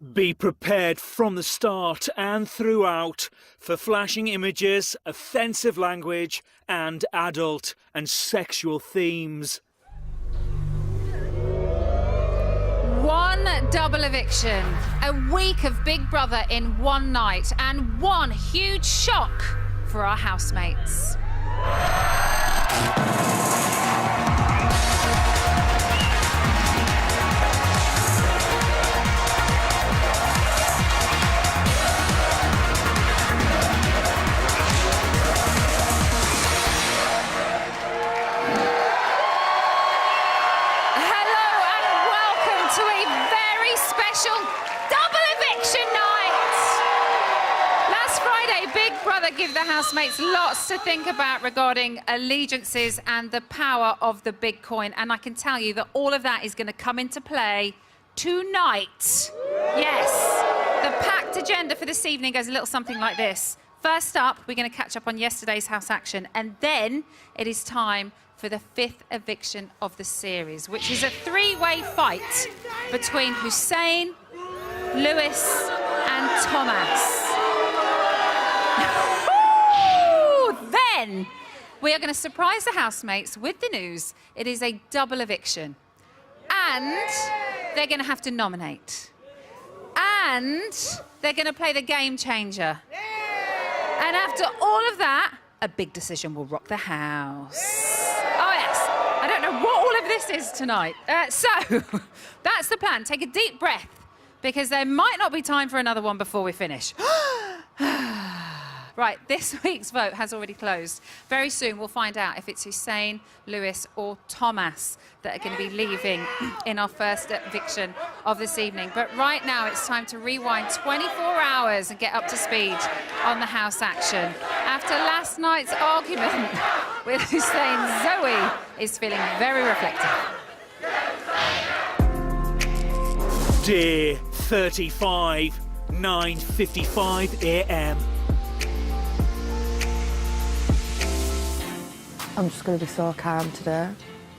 Be prepared from the start and throughout for flashing images, offensive language and adult and sexual themes. One double eviction, a week of Big Brother in one night, and one huge shock for our housemates. Give the housemates lots to think about regarding allegiances and the power of the big coin. And I can tell you that all of that is going to come into play tonight. Yes. The packed agenda for this evening goes a little something like this. First up, we're going to catch up on yesterday's house action. And then it is time for the fifth eviction of the series, which is a three-way fight between Hussein, Lewis and Thomas. Then we are going to surprise the housemates with the news. It is a double eviction. And they're going to have to nominate. And they're going to play the game changer. And after all of that, a big decision will rock the house. Oh, yes. I don't know what all of this is tonight. So that's the plan. Take a deep breath, because there might not be time for another one before we finish. Right, this week's vote has already closed. Very soon we'll find out if it's Hussein, Lewis or Thomas that are going to be leaving in our first eviction of this evening. But right now it's time to rewind 24 hours and get up to speed on the house action. After last night's argument with Hussein, Zoe is feeling very reflective. Day 35, 9:55 a.m. I'm just going to be so calm today.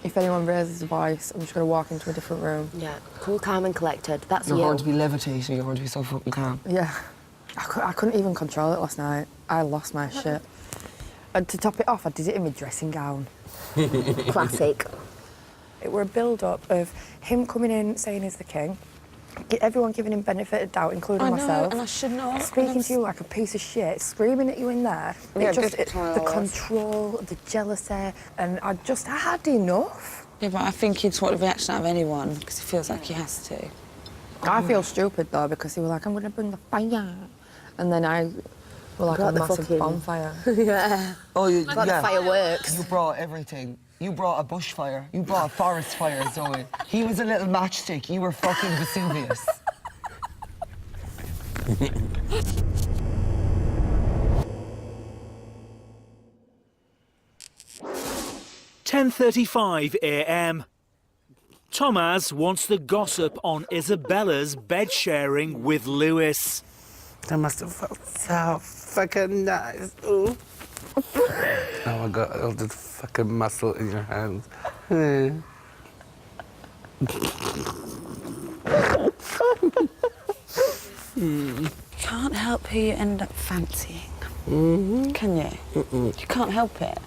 If anyone raises a voice, I'm just going to walk into a different room. Yeah, cool, calm and collected. That's You're you. going to be levitating, you're going to be so fucking calm. Yeah. I couldn't even control it last night. I lost my shit. And to top it off, I did it in my dressing gown. Classic. It were a build-up of him coming in, saying he's the king, everyone giving him benefit of doubt, including myself. And I should know. Speaking to you like a piece of shit, screaming at you in there. Yeah, The control, the jealousy, and I had enough. Yeah, but I think he'd want a reaction out of anyone because he feels like he has to. I feel stupid, though, because he was like, I'm going to bring the fire. And then I was like a massive bonfire. Yeah. Oh, Got the fireworks. You brought everything. You brought a bushfire. You brought a forest fire, Zoe. He was a little matchstick. You were fucking Vesuvius. (10:35 a.m. Thomas wants the gossip on Isabella's bed sharing with Lewis. That must have felt so fucking nice. Ooh. Oh my God, all this fucking muscle in your hands. Can't help who you end up fancying. Can you? You can't help it.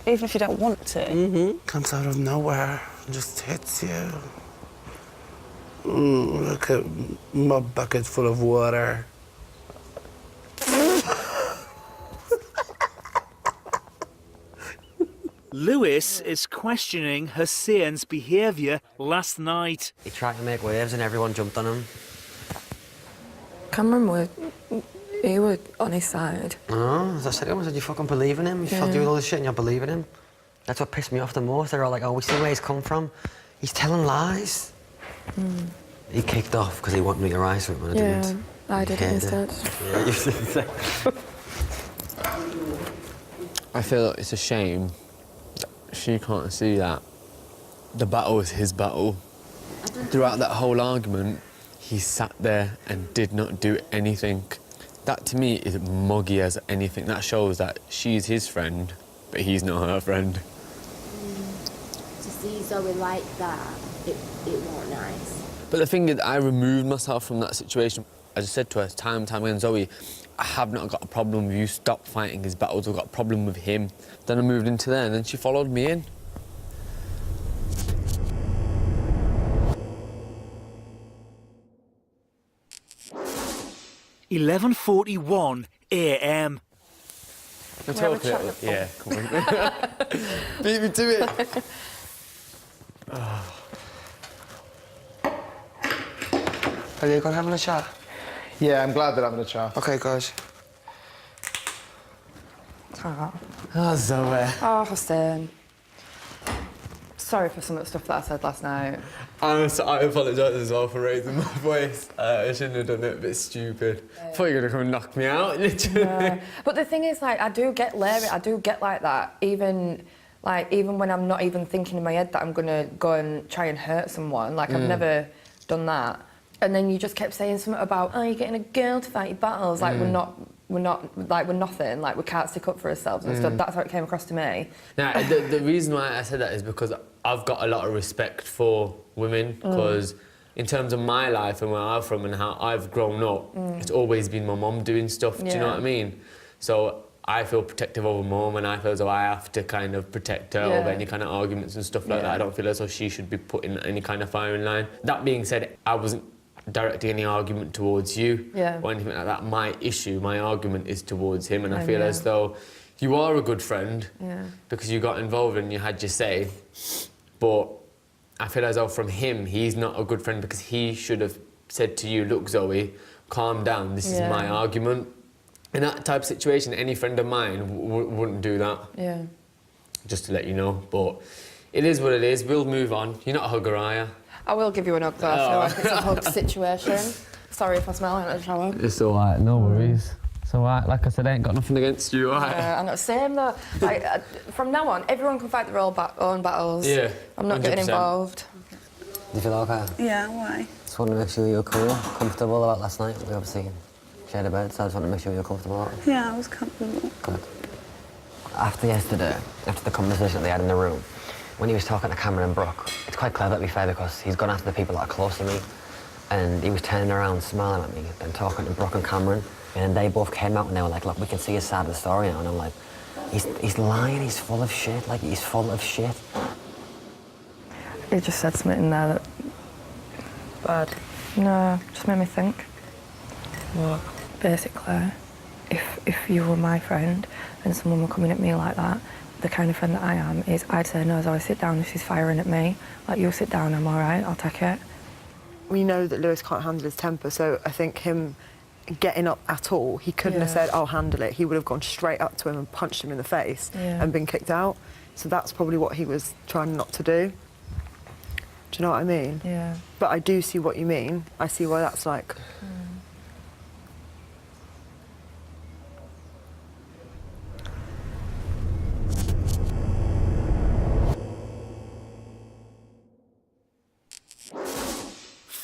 Even if you don't want to. Comes out of nowhere, just hits you. Look at my bucket full of water. Lewis is questioning Hussein's behaviour last night. He tried to make waves and everyone jumped on him. Cameron he was on his side. Oh, as I said to him, I said, you fucking believe in him? You fucking do all this shit and you believe in him? That's what pissed me off the most. They're all like, oh, we see where he's come from. He's telling lies. He kicked off because he wanted me to rise with him and I didn't. I did it instead. Yeah, you said. I feel like it's a shame that she can't see that the battle is his battle. Throughout that whole argument, he sat there and did not do anything. That, to me, is muggy as anything. That shows that she's his friend, but he's not her friend. To see Zoe like that, it weren't nice. But the thing is, I removed myself from that situation. I just said to her time and time again, Zoe, I have not got a problem with you. Stop fighting his battles. I've got a problem with him. Then I moved into there, and then she followed me in. (11:41 a.m). Yeah, come on. Beat me to it. Are you going having a chat? Yeah, I'm glad that I'm having a chat. Okay, guys. Oh, Zoe. Oh, Hussein. Sorry for some of the stuff that I said last night. I apologise as well for raising my voice. I shouldn't have done it, a bit stupid. I thought you were going to come and knock me out, literally. No. But the thing is, like, I do get leery, I do get like that, even when I'm not even thinking in my head that I'm going to go and try and hurt someone. Like, I've never done that. And then you just kept saying something about, oh, you're getting a girl to fight your battles. Like, we're nothing. Like, we can't stick up for ourselves and stuff. That's how it came across to me. Now, the reason why I said that is because I've got a lot of respect for women, because in terms of my life and where I'm from and how I've grown up, it's always been my mum doing stuff, do you know what I mean? So I feel protective over mum, and I feel as though I have to kind of protect her over any kind of arguments and stuff like that. I don't feel as though she should be put in any kind of firing line. That being said, I wasn't directing any argument towards you or anything like that. My issue, my argument is towards him, and I feel as though you are a good friend because you got involved and you had your say, but I feel as though from him, he's not a good friend because he should have said to you, look, Zoe, calm down, this is my argument. In that type of situation, any friend of mine wouldn't do that. Yeah. Just to let you know, but it is what it is. We'll move on. You're not a hugger, are you? I will give you an hug, though. I feel like it's a hug situation. Sorry if I smell like a shower. It's all right, no worries. It's all right. Like I said, I ain't got nothing against you, all right? I'm not the same, though. Like, from now on, everyone can fight their own battles. Yeah, I'm not 100%. getting involved. Do you feel okay? Yeah, why? Just want to make sure you're cool, comfortable about last night. We obviously shared a bed, so I just want to make sure you're comfortable about it. Yeah, I was comfortable. Good. After yesterday, after the conversation that they had in the room, when he was talking to Cameron and Brooke, it's quite clever, to be fair, because he's gone after the people that are close to me, and he was turning around, smiling at me, and talking to Brooke and Cameron, and then they both came out and they were like, look, we can see his side of the story now, and I'm like, he's lying, he's full of shit, like, he's full of shit. He just said something in there that... Bad? No, just made me think. What? Basically, if you were my friend and someone were coming at me like that, the kind of friend that I am is I'd say, no, Zoe, sit down if she's firing at me. Like, you sit down, I'm all right, I'll take it. We know that Lewis can't handle his temper, so I think him getting up at all, he couldn't have said, I'll handle it. He would have gone straight up to him and punched him in the face and been kicked out. So that's probably what he was trying not to do. Do you know what I mean? Yeah. But I do see what you mean. I see why that's like...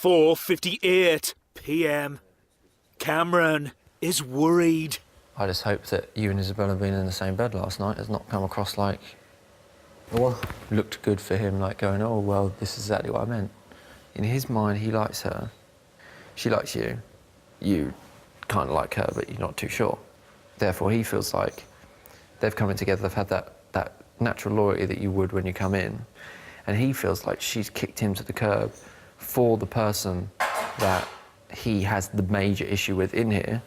4:58 p.m. Cameron is worried. I just hope that you and Isabella being in the same bed last night has not come across like... What? Looked good for him, like going, oh, well, this is exactly what I meant. In his mind, he likes her. She likes you. You kind of like her, but you're not too sure. Therefore, he feels like they've come in together, they've had that natural loyalty that you would when you come in. And he feels like she's kicked him to the curb for the person that he has the major issue with in here.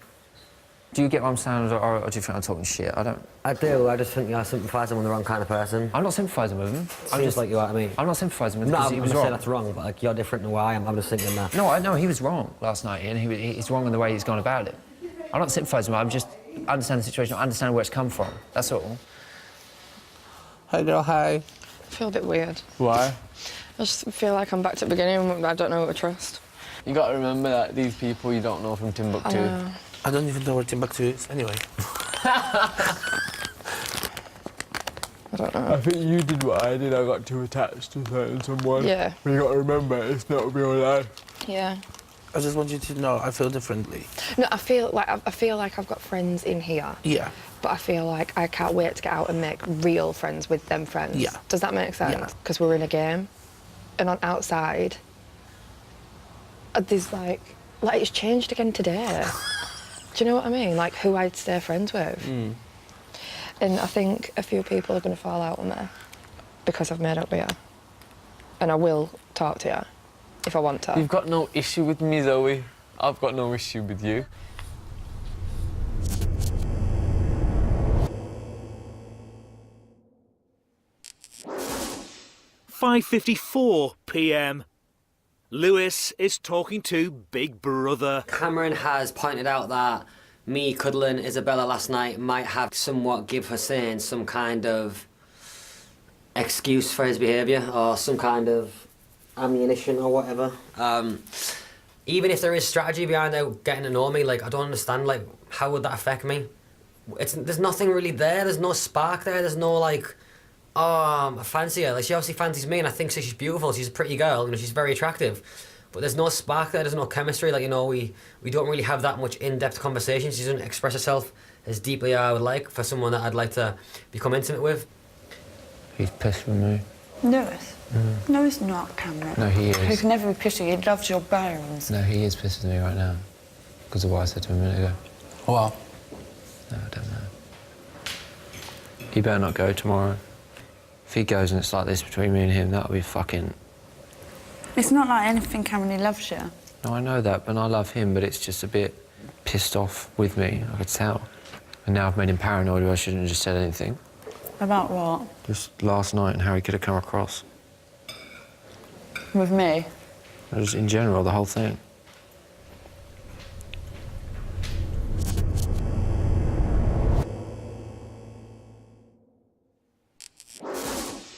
Do you get what I'm saying, or do you think I'm talking shit? I don't. I do. I just think you're sympathising with the wrong kind of person. I'm not sympathising with him. I'm just like you, what I mean. I'm not sympathising with him No, because I'm he not was saying wrong. that's wrong, but like you're different than who I am. I'm just thinking that. No, I know he was wrong last night, and he's wrong in the way he's gone about it. I'm not sympathising with him. I'm just understanding the situation. I understand where it's come from. That's all. Hey, girl, hi. I feel a bit weird. Why? I just feel like I'm back to the beginning. I don't know what to trust. You got to remember that these people you don't know from Timbuktu. I don't even know where Timbuktu is, anyway. I don't know. I think you did what I did. I got too attached to someone. Yeah. But you got to remember, it's not real life. Yeah. I just want you to know I feel differently. No, I feel like I've got friends in here. Yeah. But I feel like I can't wait to get out and make real friends with them friends. Yeah. Does that make sense? Yeah. Because we're in a game, and on outside, there's like it's changed again today. Do you know what I mean? Like who I'd stay friends with. And I think a few people are going to fall out with me because I've made up with you. And I will talk to you if I want to. You've got no issue with me, Zoe. I've got no issue with you. "5:54 p.m. Lewis is talking to Big Brother. Cameron has pointed out that me cuddling Isabella last night might have somewhat give Hussein some kind of excuse for his behaviour or some kind of ammunition or whatever. Even if there is strategy behind getting to know me, like, I don't understand, like, how would that affect me? There's nothing really there, there's no spark there, there's no, like, oh, I fancy her. Like, she obviously fancies me and I think she's beautiful, she's a pretty girl, you know, she's very attractive. But there's no spark there, there's no chemistry, like, you know, we don't really have that much in-depth conversation. She doesn't express herself as deeply as I would like for someone that I'd like to become intimate with. He's pissed with me. Lewis? No, he's not, Cameron. No, he is. He can never be pissed. He loves your bones. No, he is pissed with me right now. Because of what I said to him a minute ago. Well, No, I don't know. He better not go tomorrow. If he goes and it's like this between me and him, that'll be fucking... It's not like anything, Cameron. He loves you. No, I know that, but I love him, but it's just a bit pissed off with me, I could tell. And now I've made him paranoid, I shouldn't have just said anything. About what? Just last night and how he could have come across. With me? Just in general, the whole thing.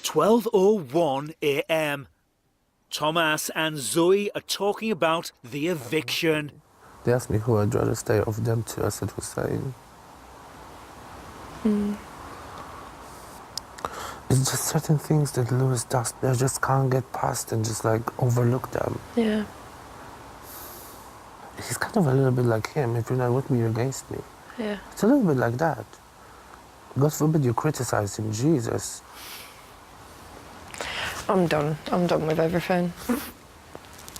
"12:01 a.m. Thomas and Zoe are talking about the eviction. they asked me who I'd rather stay of them two. I said Hussein. It's just certain things that Lewis does, they just can't get past and just like overlook them. Yeah. He's kind of a little bit like him. If you're not with me, you're against me. Yeah. It's a little bit like that. God forbid you criticize him, Jesus. I'm done. I'm done with everything.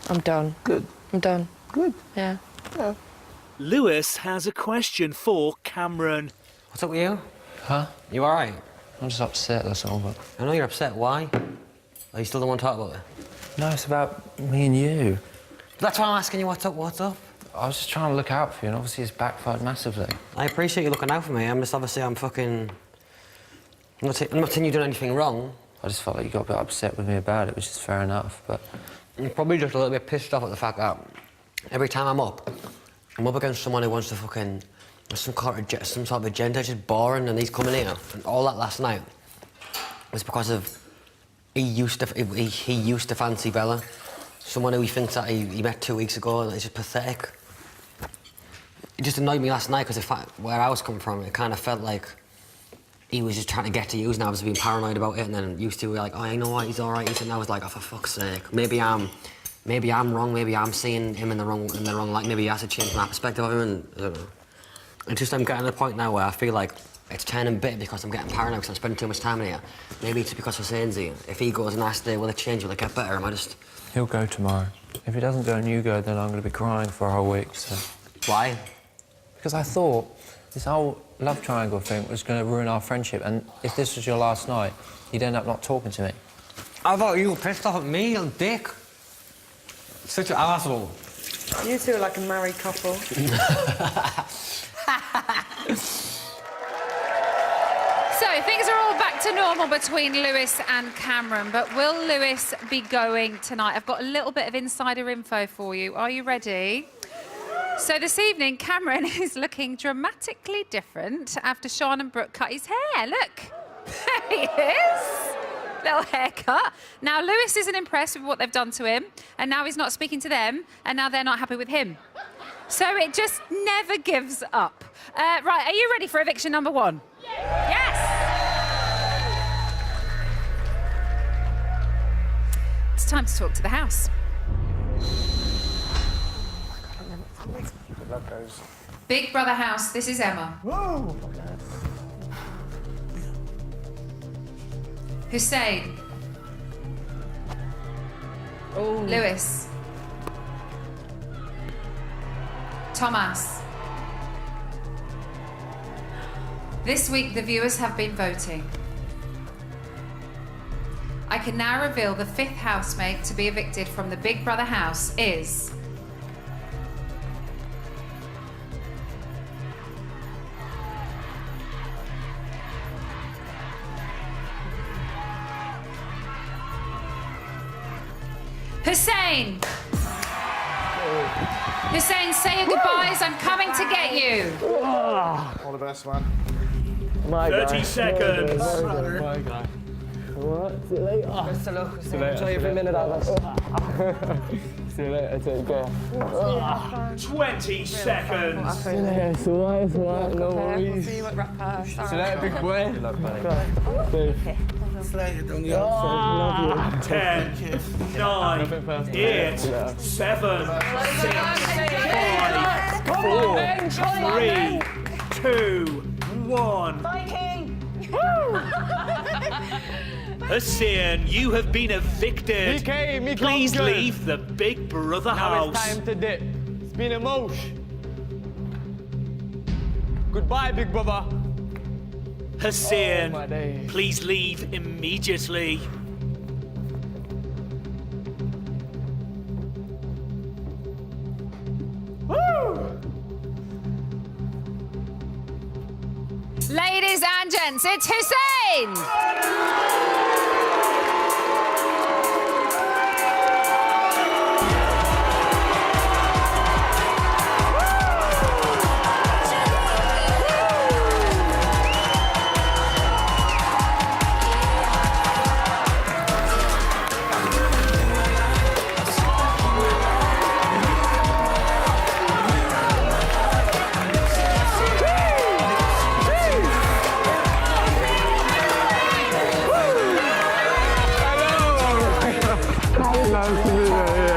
I'm done. Good. I'm done. Good. Yeah. Yeah. Lewis has a question for Cameron. What's up with you? Huh? You alright? I'm just upset, that's all, but... I know you're upset. Why? Are you still don't want to talk about it? No, it's about me and you. That's why I'm asking you what's up, what's up? I was just trying to look out for you, and obviously it's backfired massively. I appreciate you looking out for me. I'm just obviously I'm not saying you've done anything wrong. I just felt like you got a bit upset with me about it, which is fair enough, but... I'm probably just a little bit pissed off at the fact that every time I'm up against someone who wants to fucking... some sort of agenda, just boring, and he's coming here. And all that last night was because of... He used to fancy Bella. Someone who he thinks that he met 2 weeks ago, and it's just pathetic. It just annoyed me last night because where I was coming from, it kind of felt like he was just trying to get to use, and I was being paranoid about it, and then used to be like, oh, you know what, he's all right. And I was like, oh, for fuck's sake. Maybe I'm wrong. Maybe I'm seeing him in the wrong light. Maybe he has to change my perspective of him, and I don't know. It's just I'm getting to the point now where I feel like it's turning bitter because I'm getting paranoid because I'm spending too much time in here. Maybe it's because Hussein's here. If he goes and I stay, will it change? Will it get better? Am I just... He'll go tomorrow. If he doesn't go and you go, then I'm going to be crying for a whole week, so... Why? Because I thought this whole love triangle thing was going to ruin our friendship, and if this was your last night, you'd end up not talking to me. I thought you were pissed off at me, you dick. Such an asshole. You two are like a married couple. So things are all back to normal between Lewis and Cameron, but will Lewis be going tonight? I've got a little bit of insider info for you. Are you ready? So this evening, Cameron is looking dramatically different after Sean and Brooke cut his hair. Look, there he is. Little haircut. Now, Lewis isn't impressed with what they've done to him, and now he's not speaking to them, and now they're not happy with him. So it just never gives up. Right, are you ready for eviction number 1? Yes! It's time to talk to the house. Big Brother house, this is Emma. Whoa! Hussein. Oh. Lewis. Thomas. This week, the viewers have been voting. I can now reveal the 5th housemate to be evicted from the Big Brother house is... Hussein! Hussein, say your goodbyes. I'm coming to get you. All the best, man. 30 seconds. My God. What? See you later. Best of luck. See you later. Enjoy every minute of it. See you later. Take care. 20 seconds. See you later. It's alright. It's alright. No worries. See you at Rapper. See you later, big boy. Good luck, buddy. Slater, don't you? 10, 9, 8, 7, 6, 5, 4, 3, 2, 1. Hussein, you have been evicted. He came, he Please conquered. leave the Big Brother Now house. it's time to dip. It's been a mosh. Goodbye, big brother. Hussein, Oh, my days. please leave immediately. Ladies and gents, it's Hussein!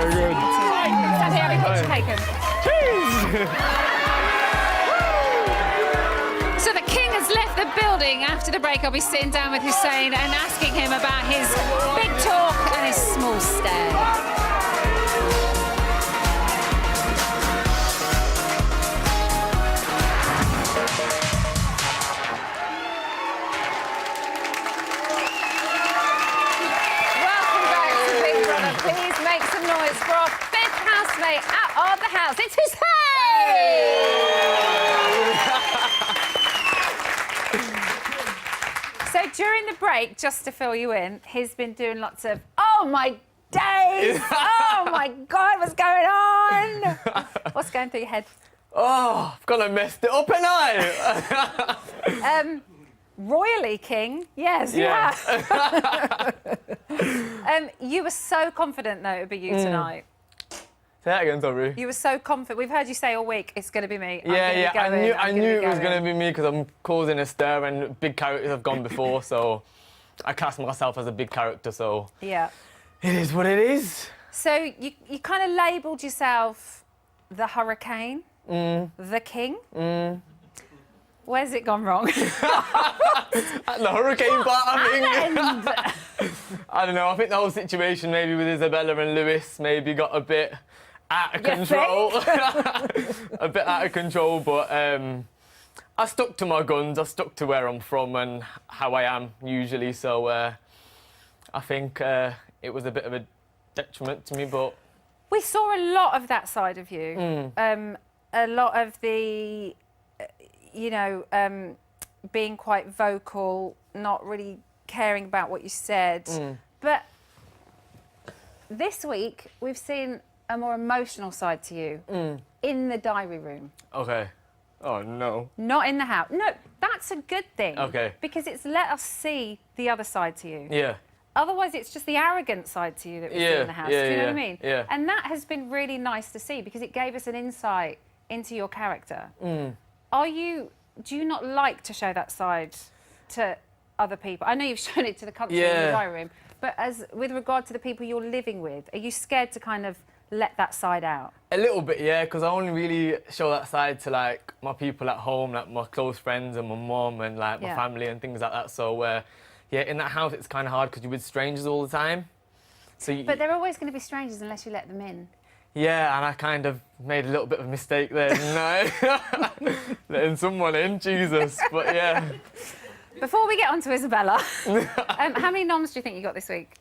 Stand here, have a picture taken. So the king has left the building. After the break, I'll be sitting down with Hussein and asking him about his big talk and his small stare. Welcome back to Big Brother. Please make some noise for our 5th housemate out of the house. It's Hussein! So during the break, just to fill you in, he's been doing lots of, oh my days! Oh my God, what's going on? What's going through your head? Oh, I've kind of messed it up, ain't I? Royally, King. Yes, you Yeah. have. You were so confident, though, it would be you tonight. Say that again, sorry. You were so confident. We've heard you say all week, it's going to be me. Yeah, I knew it was going to be me because I'm causing a stir and big characters have gone before, so I class myself as a big character, so Yeah. it is what it is. So you kind of labelled yourself the Hurricane, the King. Where's it gone wrong? At the hurricane part, I think. I don't know, I think the whole situation maybe with Isabella and Lewis maybe got a bit out of control. A bit out of control, but I stuck to my guns, I stuck to where I'm from and how I am usually, so I think it was a bit of a detriment to me, but... We saw a lot of that side of you. A lot of the, being quite vocal, not really caring about what you said. But this week, we've seen a more emotional side to you in the diary room. Okay. Oh, no. Not in the house. No, that's a good thing. Okay. Because it's let us see the other side to you. Yeah. Otherwise, it's just the arrogant side to you that we see in the house. Do you know what I mean? Yeah. And that has been really nice to see because it gave us an insight into your character. Do you not like to show that side to other people? I know you've shown it to the country in the diary room, but as with regard to the people you're living with, are you scared to kind of let that side out? A little bit, yeah, because I only really show that side to, like, my people at home, like my close friends and my mum and, like, my family and things like that. So, yeah, in that house, it's kind of hard because you're with strangers all the time. So But they're always going to be strangers unless you let them in. Yeah, and I kind of made a little bit of a mistake there, didn't I? Letting someone in, Jesus. But yeah. Before we get on to Isabella, how many noms do you think you got this week?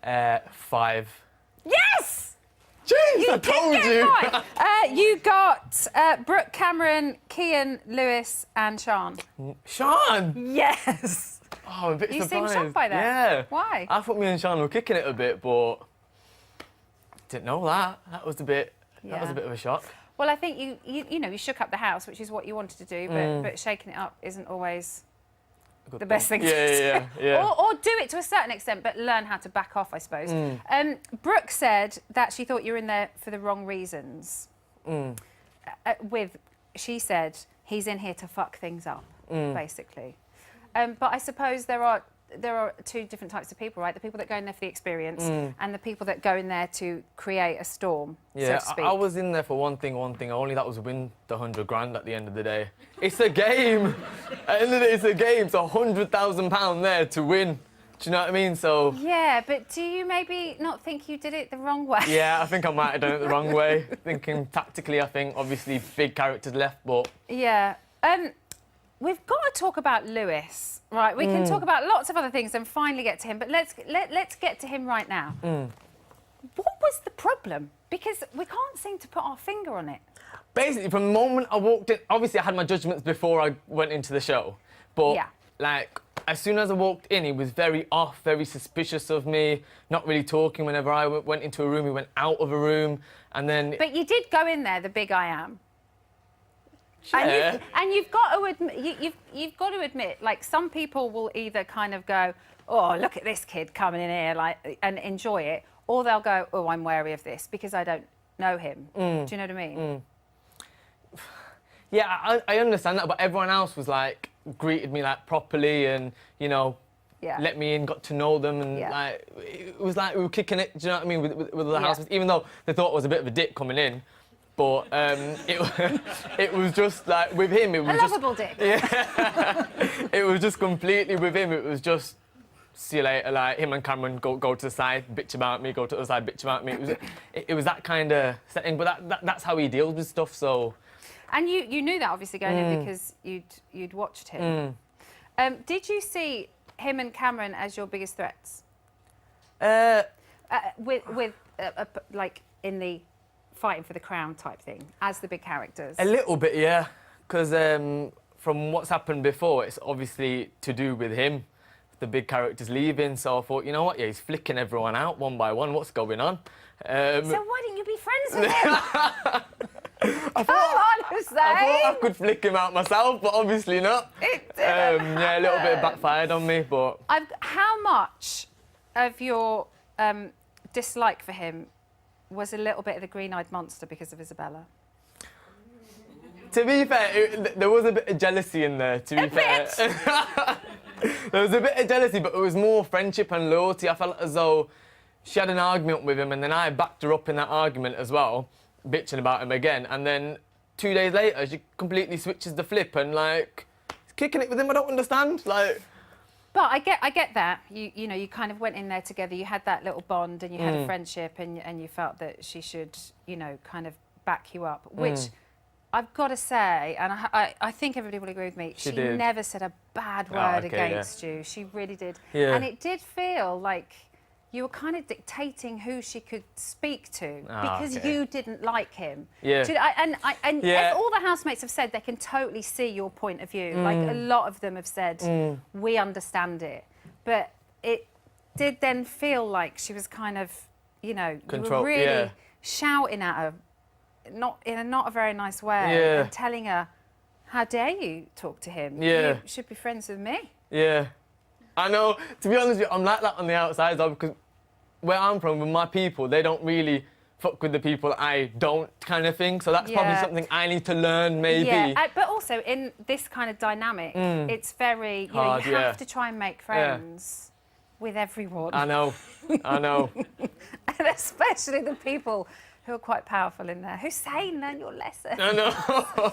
5. Yes! Jeez, I did told get you. 5. You got Brooke, Cameron, Kian, Lewis, and Sean. Sean! Yes! Oh, I'm a bit You surprised. seem shocked by that. Yeah. Why? I thought me and Sean were kicking it a bit, but didn't know that. That was a bit of a shock. Well, I think you shook up the house, which is what you wanted to do, but shaking it up isn't always the best thing to do. Yeah. Or do it to a certain extent, but learn how to back off, I suppose. Brooke said that she thought you were in there for the wrong reasons. She said, he's in here to fuck things up, basically. But I suppose there are 2 different types of people, right? The people that go in there for the experience and the people that go in there to create a storm, so to speak. I was in there for one thing only, that was win the 100 grand at the end of the day. It's a game. At the end of the day, it's a game. It's £100,000 there to win. Do you know what I mean? So. Yeah, but do you maybe not think you did it the wrong way? Yeah, I think I might have done it the wrong way. Thinking tactically, I think obviously big characters left, but. Yeah. We've got to talk about Lewis, right? We can talk about lots of other things and finally get to him, but let's get to him right now. What was the problem? Because we can't seem to put our finger on it. Basically, from the moment I walked in, obviously I had my judgments before I went into the show, but like as soon as I walked in, he was very off, very suspicious of me, not really talking. Whenever I went into a room, he went out of a room, and then. But you did go in there, the big I am. Yeah. And you've got to admit, you've got to admit, like some people will either kind of go, oh, look at this kid coming in here, like, and enjoy it, or they'll go, oh, I'm wary of this because I don't know him. Do you know what I mean? Yeah, I understand that, but everyone else was like greeted me like properly and let me in, got to know them, and like it was like we were kicking it. Do you know what I mean? With the housemates, even though they thought I was a bit of a dick coming in. But it was just like with him, it was a lovable dick. Yeah, it was just completely with him. It was just see you later. Like him and Cameron go to the side, bitch about me. Go to the other side, bitch about me. It was that kind of setting. But that's how he deals with stuff. So. And you knew that obviously going in because you'd watched him. Did you see him and Cameron as your biggest threats? Like in the fighting for the crown type thing, as the big characters? A little bit, yeah. Because from what's happened before, it's obviously to do with him. The big character's leaving, so I thought, you know what, yeah, he's flicking everyone out one by one. What's going on? So why didn't you be friends with him? I thought I could flick him out myself, but obviously not. Yeah, a little bit backfired on me, but... How much of your dislike for him was a little bit of the green-eyed monster because of Isabella? To be fair, there was a bit of jealousy in there, to be fair. There was a bit of jealousy, but it was more friendship and loyalty. I felt as though she had an argument with him, and then I backed her up in that argument as well, bitching about him again, and then 2 days later, she completely switches the flip and, like, kicking it with him. I don't understand, like... But I get that. You know, you kind of went in there together, you had that little bond and you had a friendship and you felt that she should, you know, kind of back you up, which I've got to say, and I think everybody will agree with me, she never said a bad word against you. She really did. Yeah. And it did feel like you were kind of dictating who she could speak to because you didn't like him. Yeah. And as all the housemates have said, they can totally see your point of view. Like, a lot of them have said, we understand it. But it did then feel like she was kind of, you know, you were really shouting at her, not a very nice way, and telling her, how dare you talk to him? You should be friends with me. Yeah. I know, to be honest with you, I'm like that on the outside though, because where I'm from, with my people, they don't really fuck with the people I don't, kind of thing. So that's probably something I need to learn, maybe. Yeah, but also in this kind of dynamic, it's very, you know, you have to try and make friends with everyone. I know, I know. And especially the people who are quite powerful in there, who's saying, learn your lesson. I know.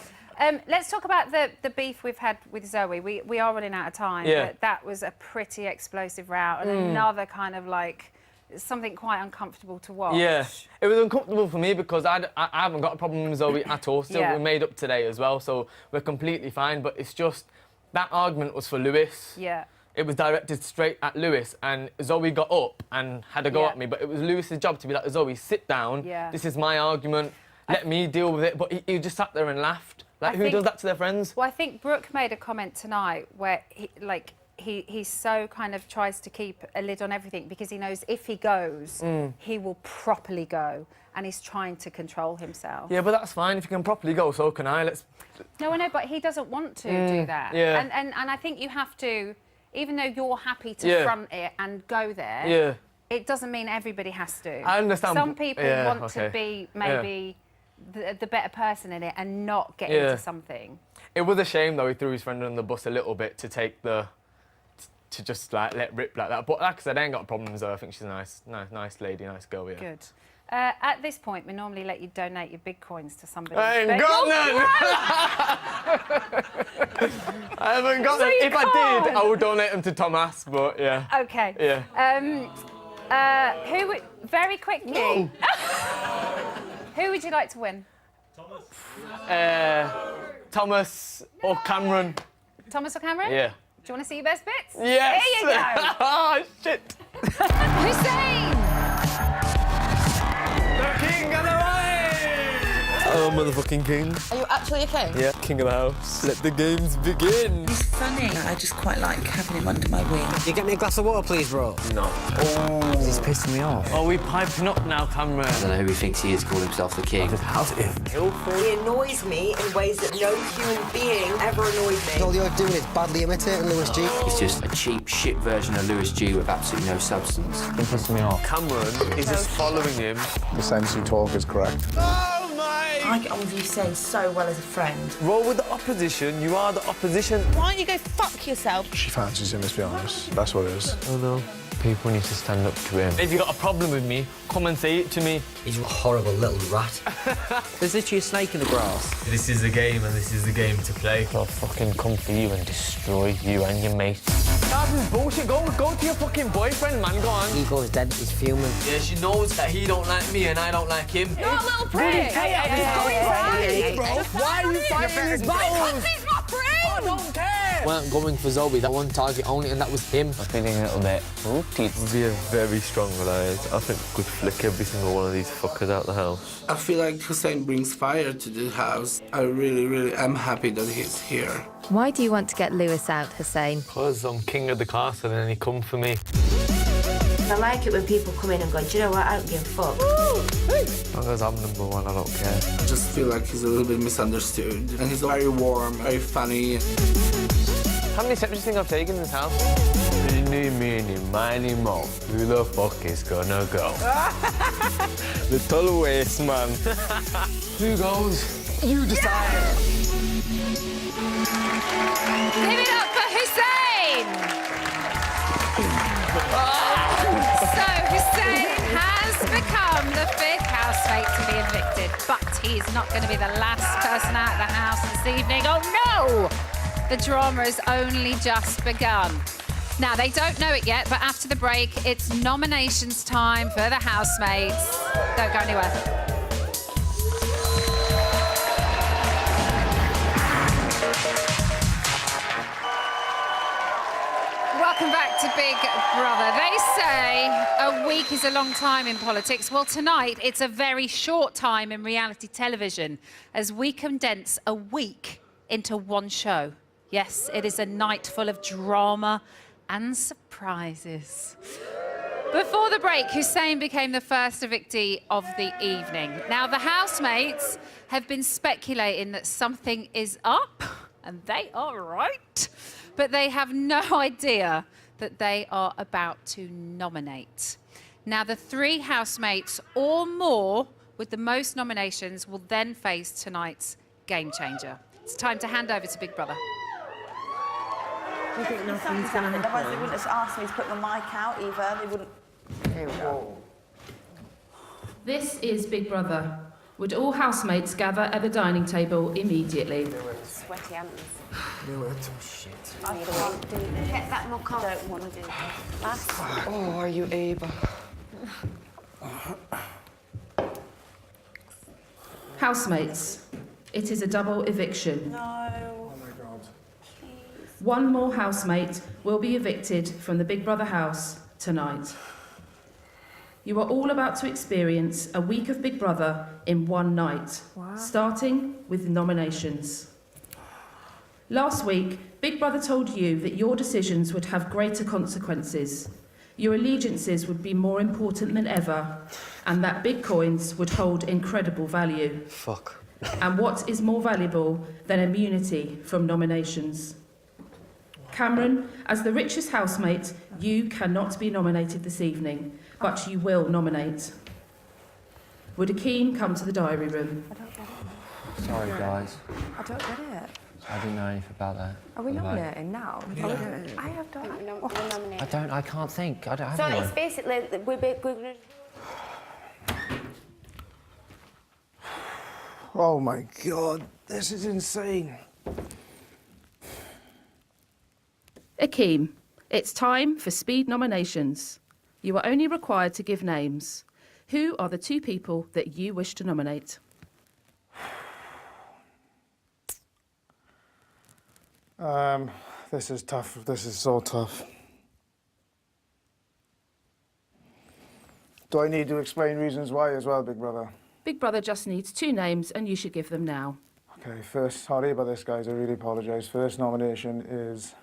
Let's talk about the beef we've had with Zoe. We are running out of time, but that was a pretty explosive row and another kind of like something quite uncomfortable to watch. Yeah, it was uncomfortable for me because I haven't got a problem with Zoe at all. Still, Yeah. we made up today as well, so we're completely fine. But it's just that argument was for Lewis. Yeah. It was directed straight at Lewis, and Zoe got up and had a go Yeah. at me. But it was Lewis's job to be like, Zoe, sit down. Yeah. This is my argument. Let me deal with it. But he just sat there and laughed. Like, who does that to their friends? Well, I think Brooke made a comment tonight where he so kind of tries to keep a lid on everything because he knows if he goes, he will properly go, and he's trying to control himself. Yeah, but that's fine. If you can properly go, so can I. No, I know, but he doesn't want to do that. Yeah. And I think you have to, even though you're happy to front it and go there, Yeah. it doesn't mean everybody has to. I understand. Some people Yeah, want to be maybe the better person in it and not get Yeah. into something. It was a shame, though, he threw his friend on the bus a little bit to take to just, like, let rip like that. But like I said, I ain't got problems, though. I think she's a nice lady, nice girl, yeah. Good. At this point, we normally let you donate your big coins to somebody. I ain't got none! I haven't got them. If I did, I would donate them to Thomas, but yeah. Okay. Yeah. Very quickly. Who would you like to win? Thomas or Cameron. Thomas or Cameron? Yeah. Do you want to see your best bits? Yes! There you go. Oh, shit! Hussein! The king of the Oh, motherfucking king. Are you actually a king? Yeah, king of the house. Let the games begin. He's funny. I just quite like having him under my wing. You get me a glass of water, please, bro? No. Oh. He's pissing me off. Oh, we piping up now, Cameron. I don't know who he thinks he is, calling himself the king. How's it? He annoys me in ways that no human being ever annoyed me. All you're doing is badly imitating Lewis G. He's just a cheap shit version of Lewis G with absolutely no substance. He's pissing me off. Cameron is just following him. The sense you talk is correct. Oh, my! I get on with you saying so well as a friend. Roll with the opposition. You are the opposition. Why don't you go fuck yourself? She fancies him, let's be honest. That's what it is. Oh, no. People need to stand up to him. If you got a problem with me, come and say it to me. He's a horrible little rat. There's literally a snake in the grass. This is the game, and this is the game to play. I'll fucking come for you and destroy you and your mate. That's bullshit. Go to your fucking boyfriend, man. Go on. Ego's dead. He's fuming. Yeah, she knows that he don't like me and I don't like him. Not a little prick! Hey, why are you fighting these battles? He's my friend! I don't care! Weren't going for Zoe, that one target only, and that was him. I'm feeling a little bit rooted. It would be a very strong alliance. I think we could flick every single one of these fuckers out the house. I feel like Hussein brings fire to the house. I really am happy that he's here. Why do you want to get Lewis out, Hussein? Because I'm king of the class and then he come for me. I like it when people come in and go, do you know what, I don't give a fuck. As long as I'm number one, I don't care. I just feel like he's a little bit misunderstood. And he's very warm, very funny. How many steps do you think I've taken in this house? Eeny, meeny, miny, mo. Who the fuck is gonna go? Little waste man. Who goes? You decide. Give it up for Hussein! So Hussein has become the fifth housemate to be evicted, but he's not going to be the last person out of the house this evening. Oh no! The drama has only just begun. Now, they don't know it yet, but after the break, it's nominations time for the housemates. Don't go anywhere. Welcome back to Big Brother. They say a week is a long time in politics. Well, tonight, it's a very short time in reality television as we condense a week into one show. Yes, it is a night full of drama and surprises. Before the break, Hussein became the first evictee of the evening. Now, the housemates have been speculating that something is up, and they are right, but they have no idea that they are about to nominate. Now, the three housemates or more with the most nominations will then face tonight's game changer. It's time to hand over to Big Brother. Do you think nothing's going to happen? Otherwise, they wouldn't have asked me to put the mic out either. They wouldn't. Here we go. This is Big Brother. Would all housemates gather at the dining table immediately? Sweaty hands. Do it. Shit. I can't do this. Get that muck off. I don't want to do this. Oh, are you able? Housemates, it is a double eviction. No. Oh my God. One more housemate will be evicted from the Big Brother house tonight. You are all about to experience a week of Big Brother in one night, starting with nominations. Last week, Big Brother told you that your decisions would have greater consequences. Your allegiances would be more important than ever, and that big coins would hold incredible value. Fuck. And what is more valuable than immunity from nominations? Cameron, as the richest housemate, you cannot be nominated this evening, but you will nominate. Would Akeem come to the diary room? I don't get it. Sorry, guys. I don't get it. I didn't know anything about that. Are we Like, nominating now? Yeah. I have done. We're nominating. I can't think. I don't have So anyone. it's basically we're gonna. Oh my God, this is insane. Akeem, it's time for speed nominations. You are only required to give names. Who are the two people that you wish to nominate? This is tough. This is so tough. Do I need to explain reasons why as well, Big Brother? Big Brother just needs two names and you should give them now. Okay, first, sorry about this, guys. I really apologise. First nomination is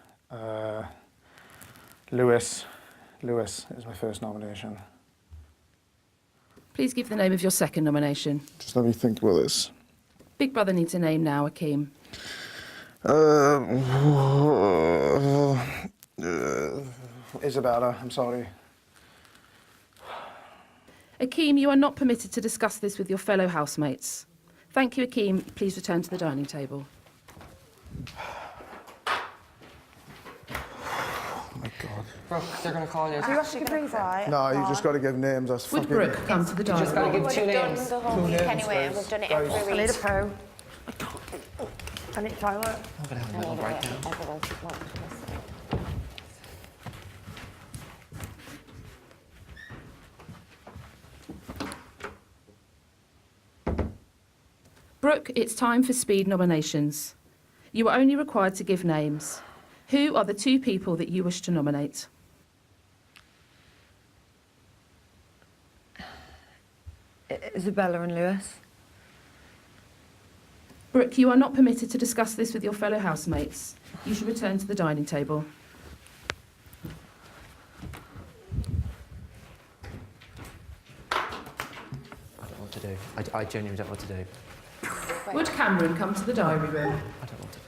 Lewis. Lewis is my first nomination. Please give the name of your second nomination. Just let me think about this. Big Brother needs a name now, Akeem. Isabella, I'm sorry. Akeem, you are not permitted to discuss this with your fellow housemates. Thank you, Akeem. Please return to the dining table. Oh my God. Brooke, they're gonna call you. Are you actually going to cry? No, you just got to give names. That's Would fucking... Brooke come to the dining just gotta room? give two We've names. done the whole week names, anyway, and guys. we've done it Guys. every I need a week. poo. I need a toilet. I'm gonna have a little breakdown. Everyone's wants to listen. Brooke, it's time for speed nominations. You are only required to give names. Who are the two people that you wish to nominate? Isabella and Lewis. Brooke, you are not permitted to discuss this with your fellow housemates. You should return to the dining table. I don't know what to do. I genuinely don't know what to do. Would Cameron come to the diary room? I don't know what to do.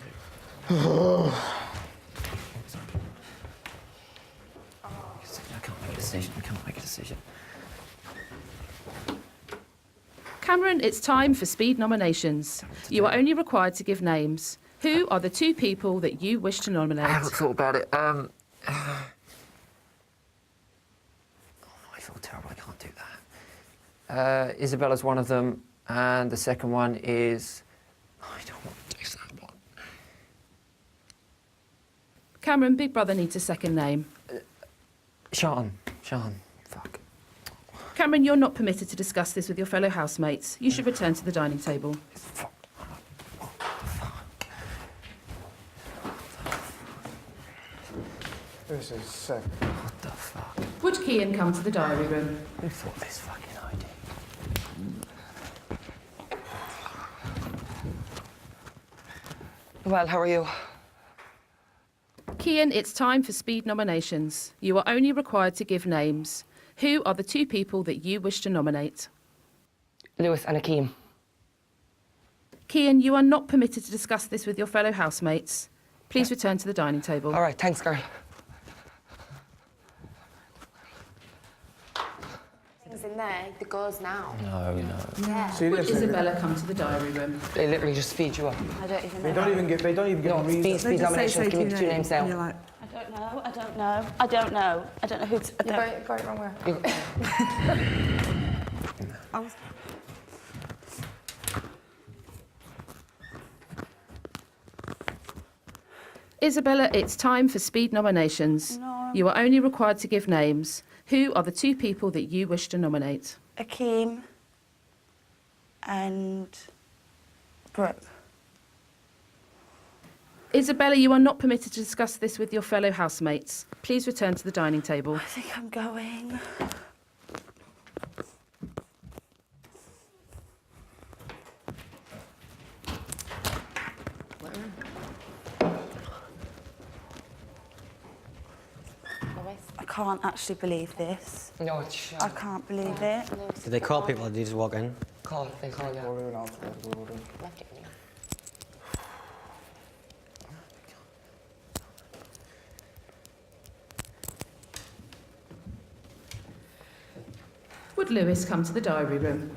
I can't make a decision. I can't make a decision. Cameron, it's time for speed nominations. You are only required to give names. Who are the two people that you wish to nominate? I haven't thought about it. Oh, I feel terrible. I can't do that. Isabella's one of them, and the second one is... I don't want to do that one. Cameron, Big Brother needs a second name. Sean. Fuck. Cameron, you're not permitted to discuss this with your fellow housemates. You should return to the dining table. This is sick. What the fuck? Would Kian come to the diary room? Who thought this fucking idea? Well, how are you? Kian, it's time for speed nominations. You are only required to give names. Who are the two people that you wish to nominate? Lewis and Akeem. Kian, you are not permitted to discuss this with your fellow housemates. Please return to the dining table. All right, thanks, girl. Things in there, the goes now. No. Yeah. Would Seriously? Isabella come to the diary room? They literally just feed you up. I don't even know. They don't even give No, reasons. speed nominations. Give me the two names And now. you're like, I don't know. I don't know. I don't know. I don't know who to. You got it wrong way. I was... Isabella, it's time for speed nominations. No. You are only required to give names. Who are the 2 people that you wish to nominate? Akeem and Brooke. Isabella, you are not permitted to discuss this with your fellow housemates. Please return to the dining table. I think I'm going. I can't actually believe this. No, it's shit. I can't believe it. Did they call people or did you just walk in? They call you. Would Lewis come to the diary room?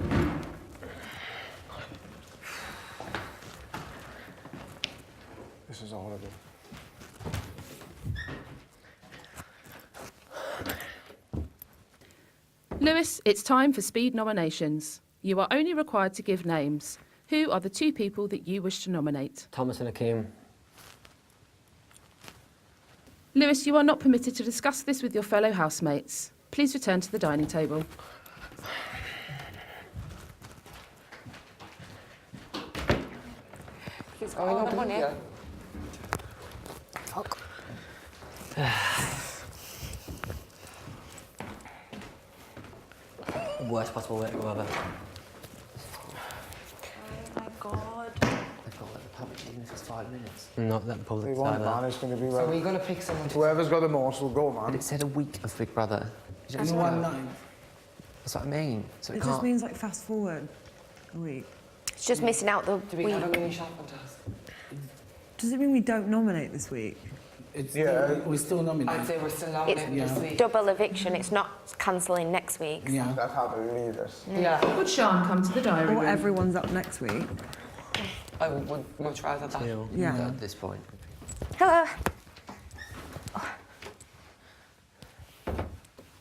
This is horrible. Lewis, it's time for speed nominations. You are only required to give names. Who are the 2 people that you wish to nominate? Thomas and Akeem. Lewis, you are not permitted to discuss this with your fellow housemates. Please return to the dining table. He's got all the money. Fuck. Worst possible way to go ever. Oh my God. They've got like the public, even if it's 5 minutes. Not that public We want either. man, it's going to be So we're going to pick someone to... Whoever's got the most will go, But man. it said a week of Big Brother. You don't In know one that. night. That's what I mean. So It can't... just means like fast forward a week. It's just missing out the Do we week. have a mini shop contest? Does it mean we don't nominate this week? It's Yeah. still, we still nominate. I'd say we're still It's nominating this Yeah. week. double eviction. It's not cancelling next week. Yeah. That's how to read this. Yeah. Would Sean come to the diary Or room? everyone's up next week. I would much rather that. Yeah. At this point. Hello.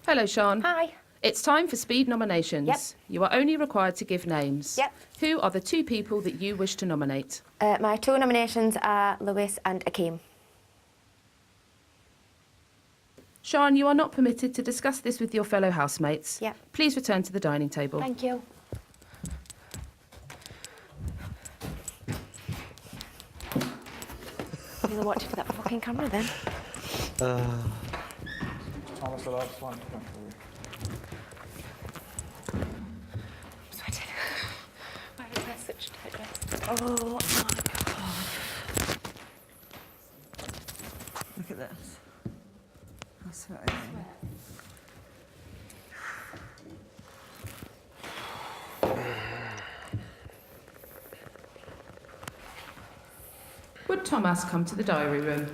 Hello, Sean. Hi. It's time for speed nominations. Yep. You are only required to give names. Yep. Who are the 2 people that you wish to nominate? My 2 nominations are Lewis and Akeem. Sean, you are not permitted to discuss this with your fellow housemates. Yep. Please return to the dining table. Thank you. You're watching for that fucking camera then. Thomas, the last one. I'm sweating. Why is there such tight dress? Oh my God. Look at this. How sweaty. Would Thomas come to the diary room?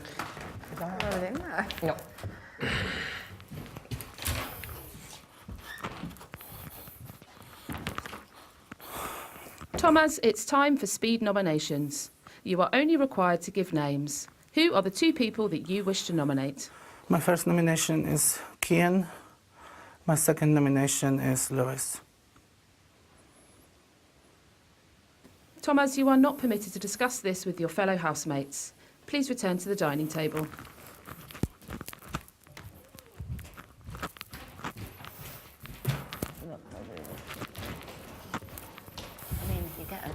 No. Thomas, it's time for speed nominations. You are only required to give names. Who are the 2 people that you wish to nominate? My first nomination is Kian. My second nomination is Lewis. Thomas, you are not permitted to discuss this with your fellow housemates. Please return to the dining table. I mean, if you get it.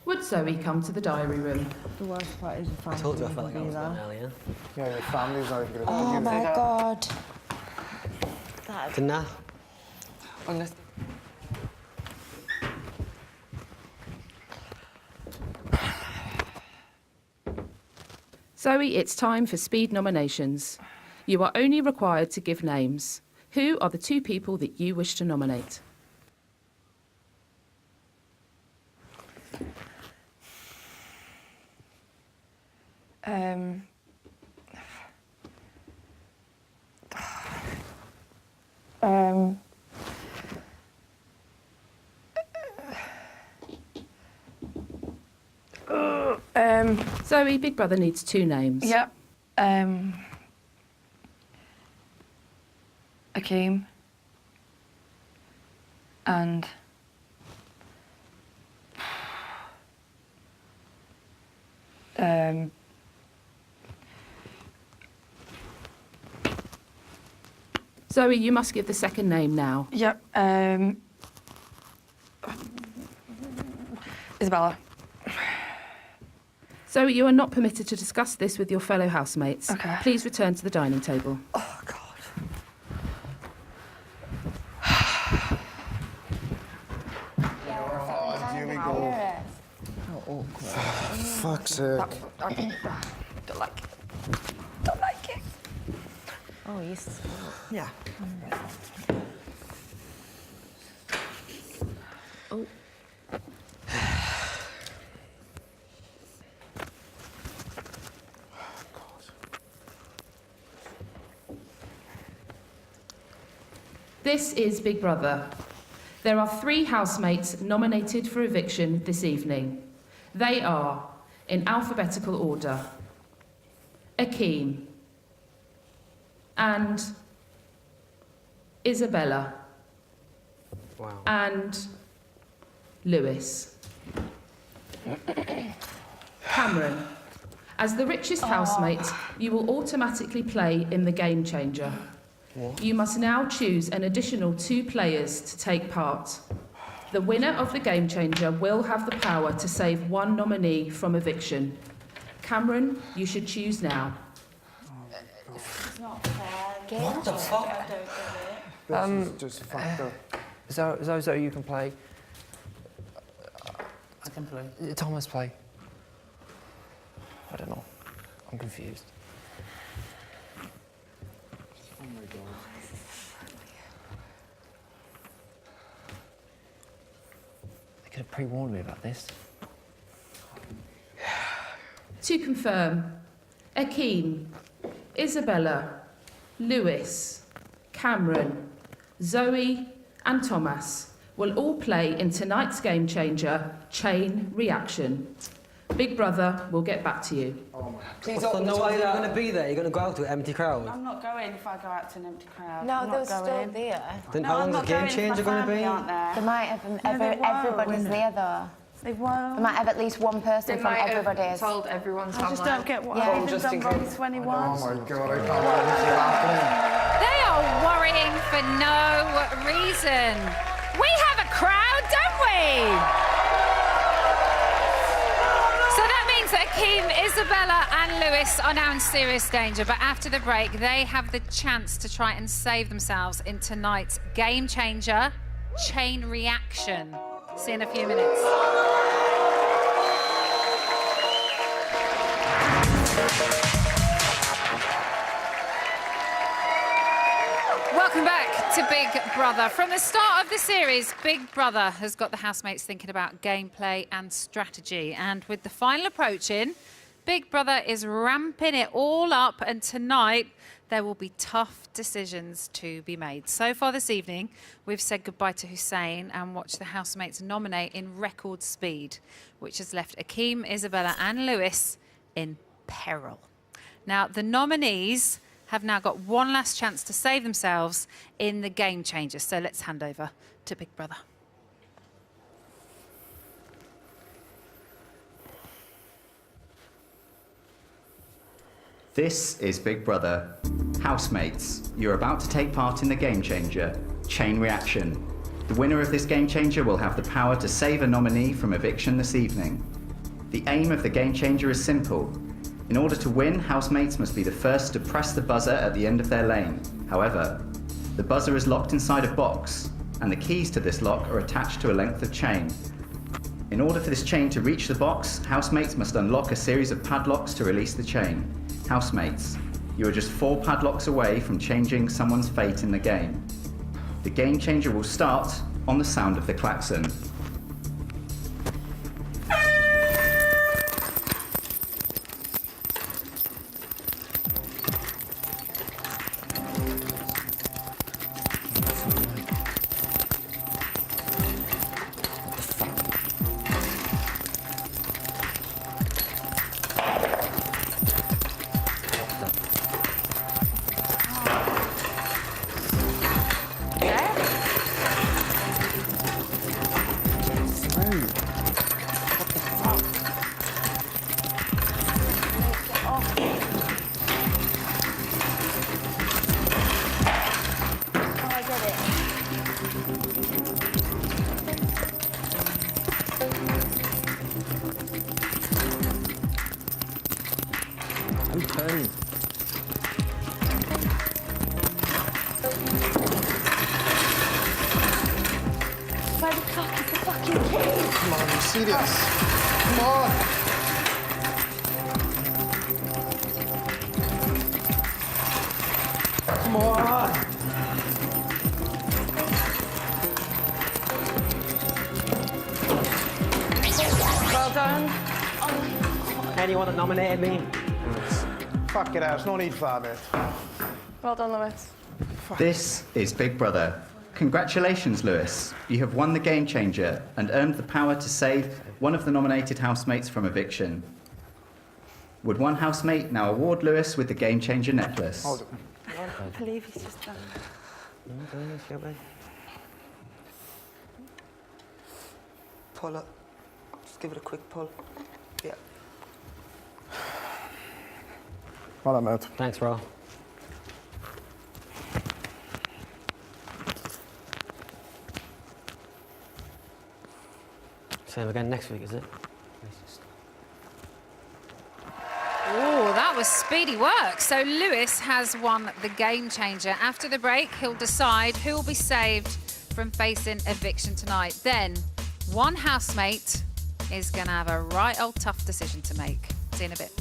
Would Zoe come to the diary room? The worst part is your family. I told you I felt like I wouldn't was be going there. earlier. Yeah, your family's not even going to Oh my God. Didn't I? Unless... Zoe, it's time for speed nominations. You are only required to give names. Who are the 2 people that you wish to nominate? Zoe, Big Brother needs 2 names. Yep. Akeem. And Zoe, you must give the second name now. Yep. Isabella. Zoe, you are not permitted to discuss this with your fellow housemates. Okay. Please return to the dining table. Oh, God. Here we go. How awkward. Fuck's sake. I don't like it. Don't like it. Oh, yes. Yeah. Oh. This is Big Brother. There are 3 housemates nominated for eviction this evening. They are, in alphabetical order, Akeem and Isabella and Lewis. Cameron, as the richest housemate, you will automatically play in the Game Changer. You must now choose an additional 2 players to take part. The winner of the Game Changer will have the power to save 1 nominee from eviction. Cameron, you should choose now. It's not fair. What the fuck? I don't get it. This is just fucked up. Zoe, you can play. I can play. Thomas, play. I don't know. I'm confused. Oh my God. They could have pre-warned me about this. To confirm, Akeem, Isabella, Lewis, Cameron, Zoe and Thomas will all play in tonight's Game Changer, Chain Reaction. Big Brother will get back to you. Please don't. No way you're going to be there. You're going to go out to an empty crowd. I'm not going if I go out to an empty crowd. No, I'm they're not still going. there. Then No, how I'm long's the not Game going if Changer my going to family be? aren't there. They might have No, they won't. everybody's there though. They won't. They might have at least one person They from might have everybody's. told everyone's I just don't get what Yeah. I've Just done in wrong case. to anyone. Oh my God, I can't believe this is happening. They are worrying for no reason. We have a crowd, don't we? So that means that Akeem, Isabella and Lewis are now in serious danger, but after the break, they have the chance to try and save themselves in tonight's Game Changer, Chain Reaction. See you in a few minutes. Welcome back to Big Brother. From the start of the series, Big Brother has got the housemates thinking about gameplay and strategy. And with the final approaching, Big Brother is ramping it all up. And tonight, there will be tough decisions to be made. So far this evening, we've said goodbye to Hussein and watched the housemates nominate in record speed, which has left Akeem, Isabella and Lewis in peril. Now, the nominees have now got one last chance to save themselves in the Game Changer. So let's hand over to Big Brother. This is Big Brother. Housemates, you're about to take part in the Game Changer, Chain Reaction. The winner of this Game Changer will have the power to save a nominee from eviction this evening. The aim of the Game Changer is simple. In order to win, housemates must be the first to press the buzzer at the end of their lane. However, the buzzer is locked inside a box, and the keys to this lock are attached to a length of chain. In order for this chain to reach the box, housemates must unlock a series of padlocks to release the chain. Housemates, you are just 4 padlocks away from changing someone's fate in the game. The Game Changer will start on the sound of the klaxon. rude. Oh, I get it. I'm turning. Where the fuck is the fucking key? Come on, you serious? Come on! Come on! Well done. Anyone that nominated me? Fuck it out, there's no need for that, mate. Well done, Lewis. This is Big Brother. Congratulations, Lewis. You have won the Game Changer and earned the power to save one of the nominated housemates from eviction. Would one housemate now award Lewis with the Game Changer necklace? Hold it. I can't believe he's just done that. Pull up. Just give it a quick pull. Yeah. Well done, mate. Thanks, bro. Same again next week, is it? Oh, that was speedy work. So Lewis has won the Game Changer. After the break, he'll decide who will be saved from facing eviction tonight. Then, one housemate is going to have a right old tough decision to make. See you in a bit.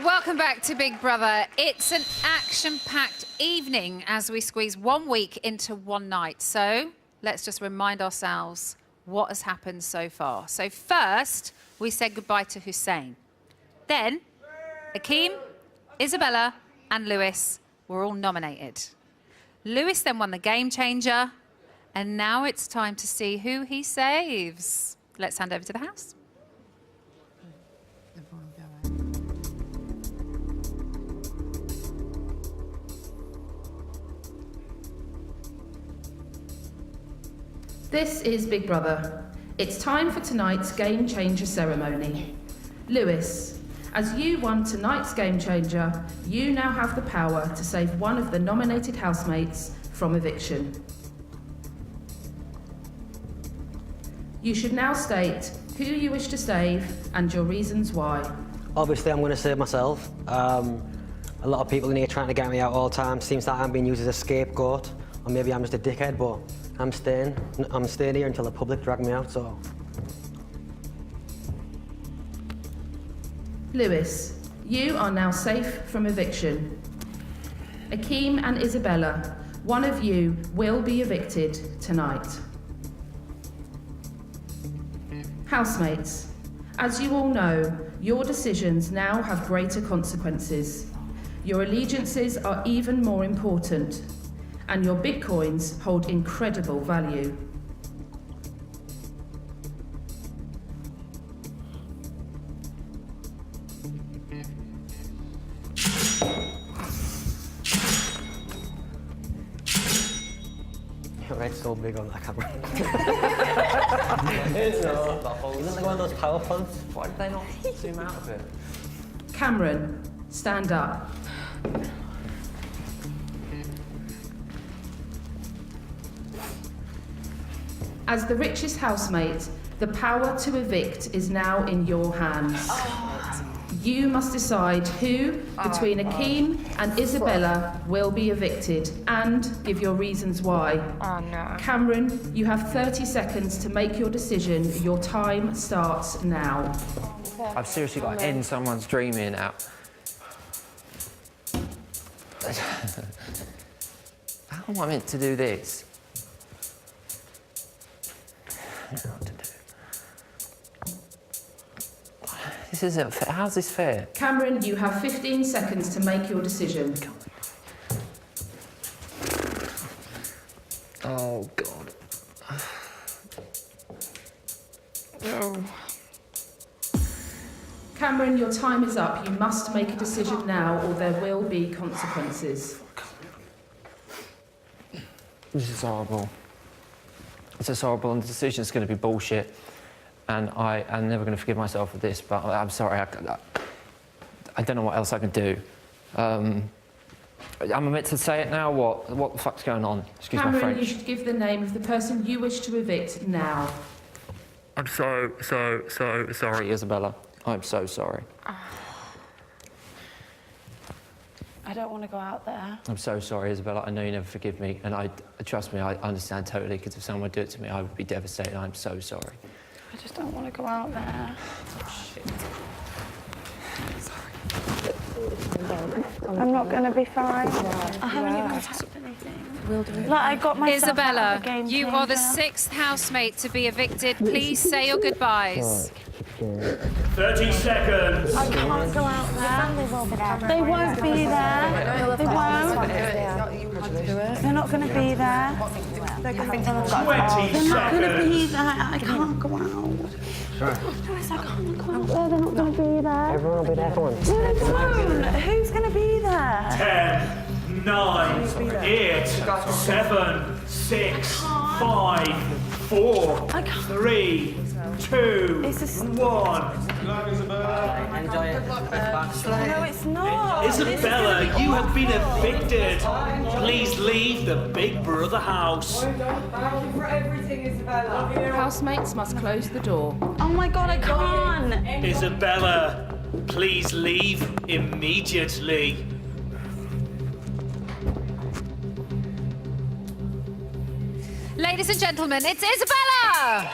Welcome back to Big Brother. It's an action-packed evening as we squeeze 1 week into one night. So let's just remind ourselves what has happened so far. So first, we said goodbye to Hussein. Then, Akeem, Isabella and Lewis were all nominated. Lewis then won the Game Changer, and now it's time to see who he saves. Let's hand over to the house. This is Big Brother. It's time for tonight's Game Changer ceremony. Lewis, as you won tonight's Game Changer, you now have the power to save one of the nominated housemates from eviction. You should now state who you wish to save and your reasons why. Obviously, I'm going to save myself. A lot of people in here trying to get me out all the time. Seems like I'm being used as a scapegoat, or maybe I'm just a dickhead, but I'm staying here until the public drag me out, so... Lewis, you are now safe from eviction. Akeem and Isabella, one of you will be evicted tonight. Housemates, as you all know, your decisions now have greater consequences. Your allegiances are even more important, and your bitcoins hold incredible value. Your head's so big on that camera. You look like one of those power plants. Why did they not zoom out of it? Cameron, stand up. As the richest housemate, the power to evict is now in your hands. You must decide who, between Akeem and Isabella, will be evicted and give your reasons why. Oh, no. Cameron, you have 30 seconds to make your decision. Your time starts now. I've seriously got to end someone's dreaming out. How am I meant to do this? I don't know what to do. This isn't fair. How's this fair? Cameron, you have 15 seconds to make your decision. Oh, God. No. Cameron, your time is up. You must make a decision now or there will be consequences. This is horrible. This is horrible, and the decision's going to be bullshit. And I'm never going to forgive myself for this, but I'm sorry. I don't know what else I can do. Am I meant to say it now? What the fuck's going on? Excuse my Cameron, French. you should give the name of the person you wish to evict now. I'm so sorry, Isabella. I'm so sorry. I don't want to go out there. I'm so sorry, Isabella. I know you never forgive me, and trust me, I understand totally, because if someone would do it to me, I would be devastated. I'm so sorry. I just don't want to go out there. I'm not going to be fine. I haven't even touched anything. We'll do it. Like, I got myself Isabella, out of the game you are the changer. 6th housemate to be evicted. Please say your goodbyes. 30 seconds. I can't go out there. They won't be there. They won't. They're not going to be there. They're not going to be there. I can't go out. Lewis, I can't go out there. They're not going to be there. Everyone will be there for once. No, they won't. Who's going to be there? 10, 9, 8, 7, 6, 5, 4, 3, 2, 1. Enjoy it. No, it's not. Isabella, you have been evicted. Please leave the Big Brother house. Thank you for everything, Isabella. Housemates must close the door. Oh my God, I can't. Isabella, please leave immediately. Ladies and gentlemen, it's Isabella!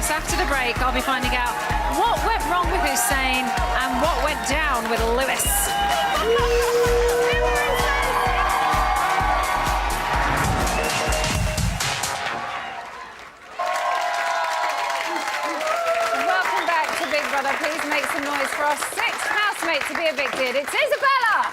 After the break, I'll be finding out what went wrong with Hussein and what went down with Lewis. Welcome back to Big Brother. Please make some noise for our 6th housemate to be evicted. It's Isabella!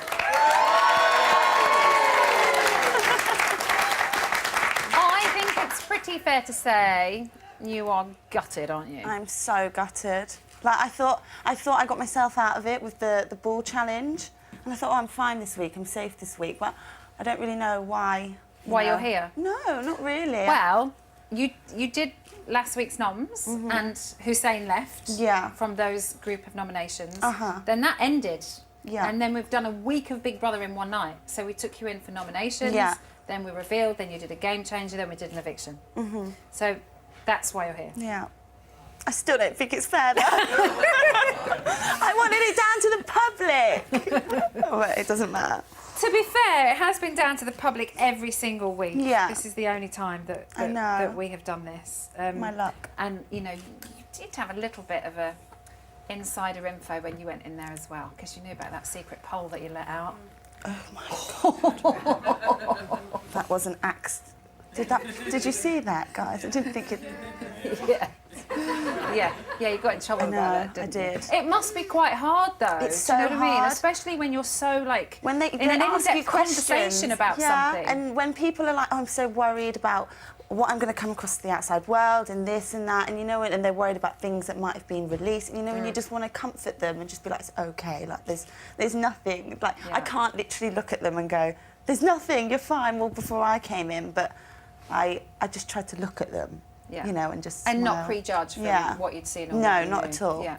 I think it's pretty fair to say you are gutted, aren't you? I'm so gutted. Like, I thought I got myself out of it with the ball challenge, and I thought, oh, I'm fine this week, I'm safe this week, but I don't really know why. Why you're here? No, not really. Well, you did last week's noms, and Hussein left from those group of nominations. Then that ended. Yeah. And then we've done a week of Big Brother in one night. So we took you in for nominations, then we revealed, then you did a game changer, then we did an eviction. So that's why you're here. Yeah. I still don't think it's fair, though. I wanted it down to the public. But it doesn't matter. To be fair, it has been down to the public every single week. Yeah. This is the only time that we have done this. My luck. And, you know, you did have a little bit of a insider info when you went in there as well, because you knew about that secret poll that you let out. Oh, my God. That was an axe. Did you see that, guys? I didn't think it... Yeah, you got in trouble about it, didn't you? I did. It must be quite hard, though. It's so do you know what I mean? hard. Especially when you're so, like, when they in an ask you in-depth conversation about something. And when people are like, oh, I'm so worried about what I'm going to come across to the outside world and this and that, and you know, and they're worried about things that might have been released, and you know, and you just want to comfort them and just be like, it's okay, like there's nothing. Like, I can't literally look at them and go, there's nothing, you're fine. Well, before I came in, but I just tried to look at them. You know, and just and not prejudge from what you'd seen. Or no, what you not knew. at all. Yeah.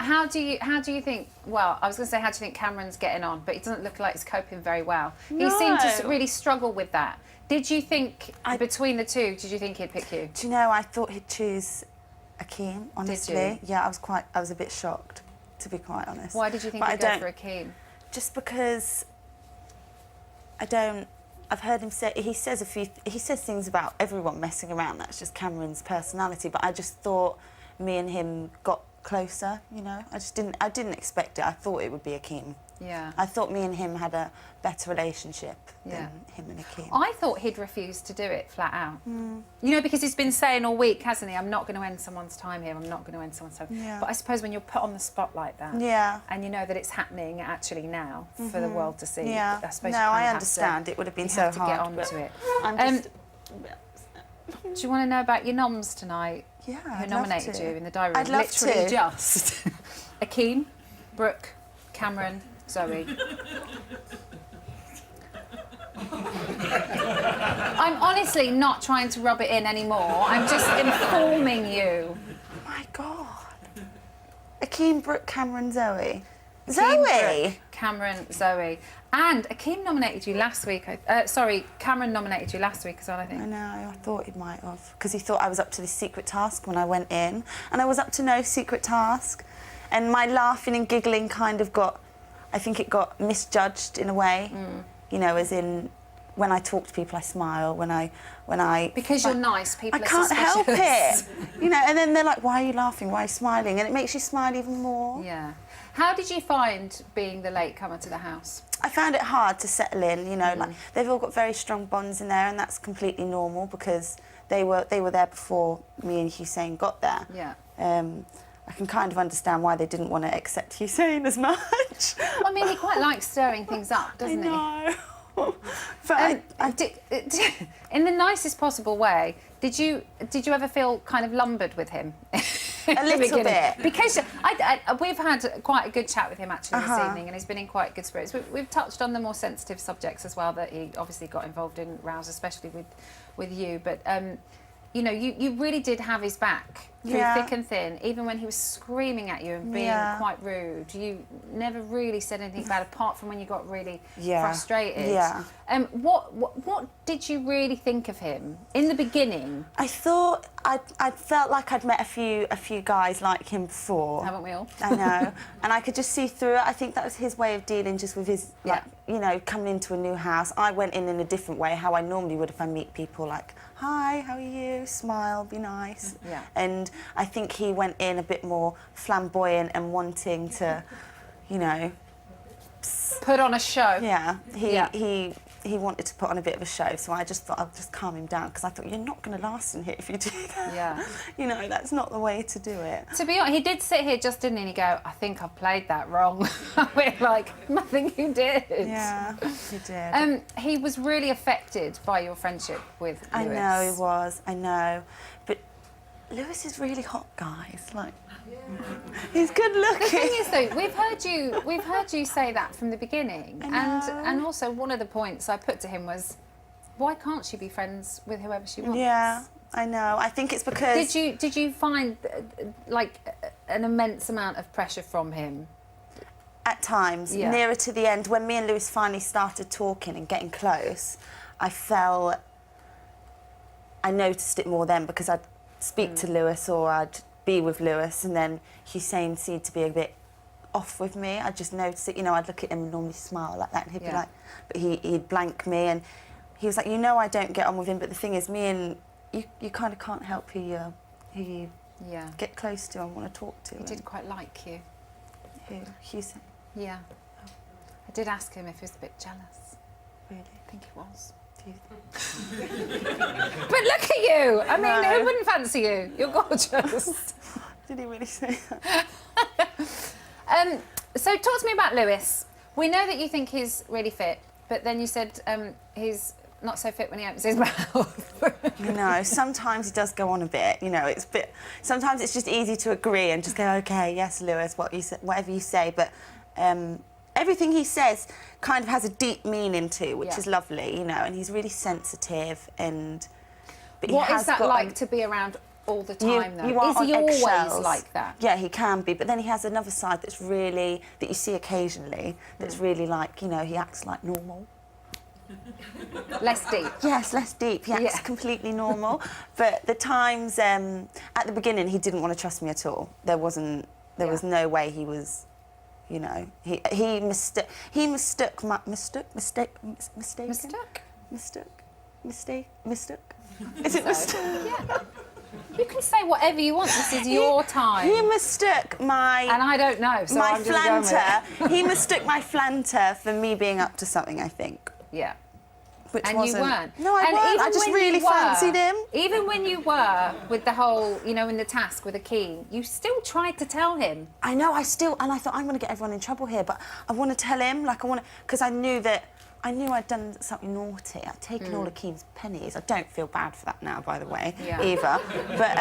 How do you think? Well, I was going to say, how do you think Cameron's getting on? But he doesn't look like he's coping very well. No. He seemed to really struggle with that. Did you think between the two? Did you think he'd pick you? Do you know? I thought he'd choose Akeem, honestly. Yeah, I was a bit shocked, to be quite honest. Why did you think he'd go for Akeem? Just because I've heard him say, he says things about everyone messing around, that's just Cameron's personality, but I just thought me and him got closer, you know. I didn't expect it. I thought it would be Akeem. Yeah. I thought me and him had a better relationship than him and Akeem. I thought he'd refuse to do it flat out. You know, because he's been saying all week, hasn't he, I'm not going to end someone's time here, I'm not going to end someone's time. Yeah. But I suppose when you're put on the spot like that, and you know that it's happening actually now for the world to see, yeah. I suppose no, you kind I of understand. To, it would have been you so have to hard. get on to it. I'm just... Do you want to know about your noms tonight? Yeah, Who I'd nominated love you to. in the diary? I'd love Literally to. just Akeem, Brooke, Cameron, Zoe. I'm honestly not trying to rub it in anymore. I'm just informing you. My God. Akeem, Brooke, Cameron, Zoe. Akeem, Zoe! Brooke, Cameron, Zoe. And Akeem nominated you last week. Sorry, Cameron nominated you last week as well, I think. I know, I thought he might have. Because he thought I was up to this secret task when I went in. And I was up to no secret task. And my laughing and giggling kind of got... I think it got misjudged in a way. You know, as in... When I talk to people, I smile. When I because you're nice, people I can't help suspicious. it. You know, and then they're like, "Why are you laughing? Why are you smiling?" And it makes you smile even more. Yeah. How did you find being the latecomer to the house? I found it hard to settle in. You know, like they've all got very strong bonds in there, and that's completely normal because they were there before me and Hussein got there. Yeah. I can kind of understand why they didn't want to accept Hussein as much. I mean, he quite likes stirring things up, doesn't he? I know. But in the nicest possible way, did you ever feel kind of lumbered with him? A little bit. Because we've had quite a good chat with him actually this evening, and he's been in quite good spirits. We've touched on the more sensitive subjects as well that he obviously got involved in, Rouse, especially with you. But you know, you really did have his back through thick and thin, even when he was screaming at you and being quite rude. You never really said anything bad, apart from when you got really frustrated. Yeah. What did you really think of him in the beginning? I thought I felt like I'd met a few guys like him before. Haven't we all? I know, and I could just see through it. I think that was his way of dealing just with his, like, you know, coming into a new house. I went in a different way, how I normally would if I meet people, like, hi, how are you? Smile, be nice. Yeah. And I think he went in a bit more flamboyant and wanting to, you know, put on a show. Yeah. He wanted to put on a bit of a show, so I just thought I'll just calm him down because I thought you're not going to last in here if you do that. Yeah. You know, that's not the way to do it. To be honest, he did sit here just, didn't he? And he go, I think I've played that wrong. We're like, nothing you did. Yeah, he did. He was really affected by your friendship with Lewis. I know he was, I know. But Lewis is really hot, guys. Like, he's good looking. The thing is, though, we've heard you say that from the beginning, and also one of the points I put to him was, why can't she be friends with whoever she wants? Yeah, I know. I think it's because did you find like an immense amount of pressure from him? At times, nearer to the end, when me and Lewis finally started talking and getting close, I noticed it more then because I'd speak to Lewis or I'd be with Lewis, and then Hussein seemed to be a bit off with me. I just noticed it. You know, I'd look at him and normally smile like that, and he'd be like, but he'd blank me, and he was like, you know, I don't get on with him, but the thing is, me and you kind of can't help who you get close to and want to talk to. He did quite like you. Who? Hussein? Yeah. I did ask him if he was a bit jealous. Really? I think he was. Do you think? But look at you! I mean, who wouldn't fancy you? You're gorgeous. Did he really say that? So talk to me about Lewis. We know that you think he's really fit, but then you said he's not so fit when he opens his mouth. No, sometimes he does go on a bit. You know, sometimes it's just easy to agree and just go, okay, yes, Lewis, whatever you say. But everything he says kind of has a deep meaning too, which is lovely. You know, and he's really sensitive. But what is that like to be around all the time, though? Is he always like that? Yeah, he can be. But then he has another side that you see occasionally. That's really like, you know, he acts like normal. Less deep. Yes, less deep. Yeah, it's completely normal. But the times at the beginning, he didn't want to trust me at all. There was no way he was, you know, he mistook my mistake. Is it mistook? Yeah. You can say whatever you want. This is your time. He mistook my... And I don't know, so my I'm just going with flanter. He mistook my flanter for me being up to something, I think. Yeah. Which and wasn't. you weren't. No, I weren't. I just really fancied him. Even when you were with the whole, you know, in the task with the key, you still tried to tell him. I know, and I thought, I'm going to get everyone in trouble here, but I want to tell him, like, because I knew I'd done something naughty. I'd taken all of Keem's pennies. I don't feel bad for that now, by the way, either. But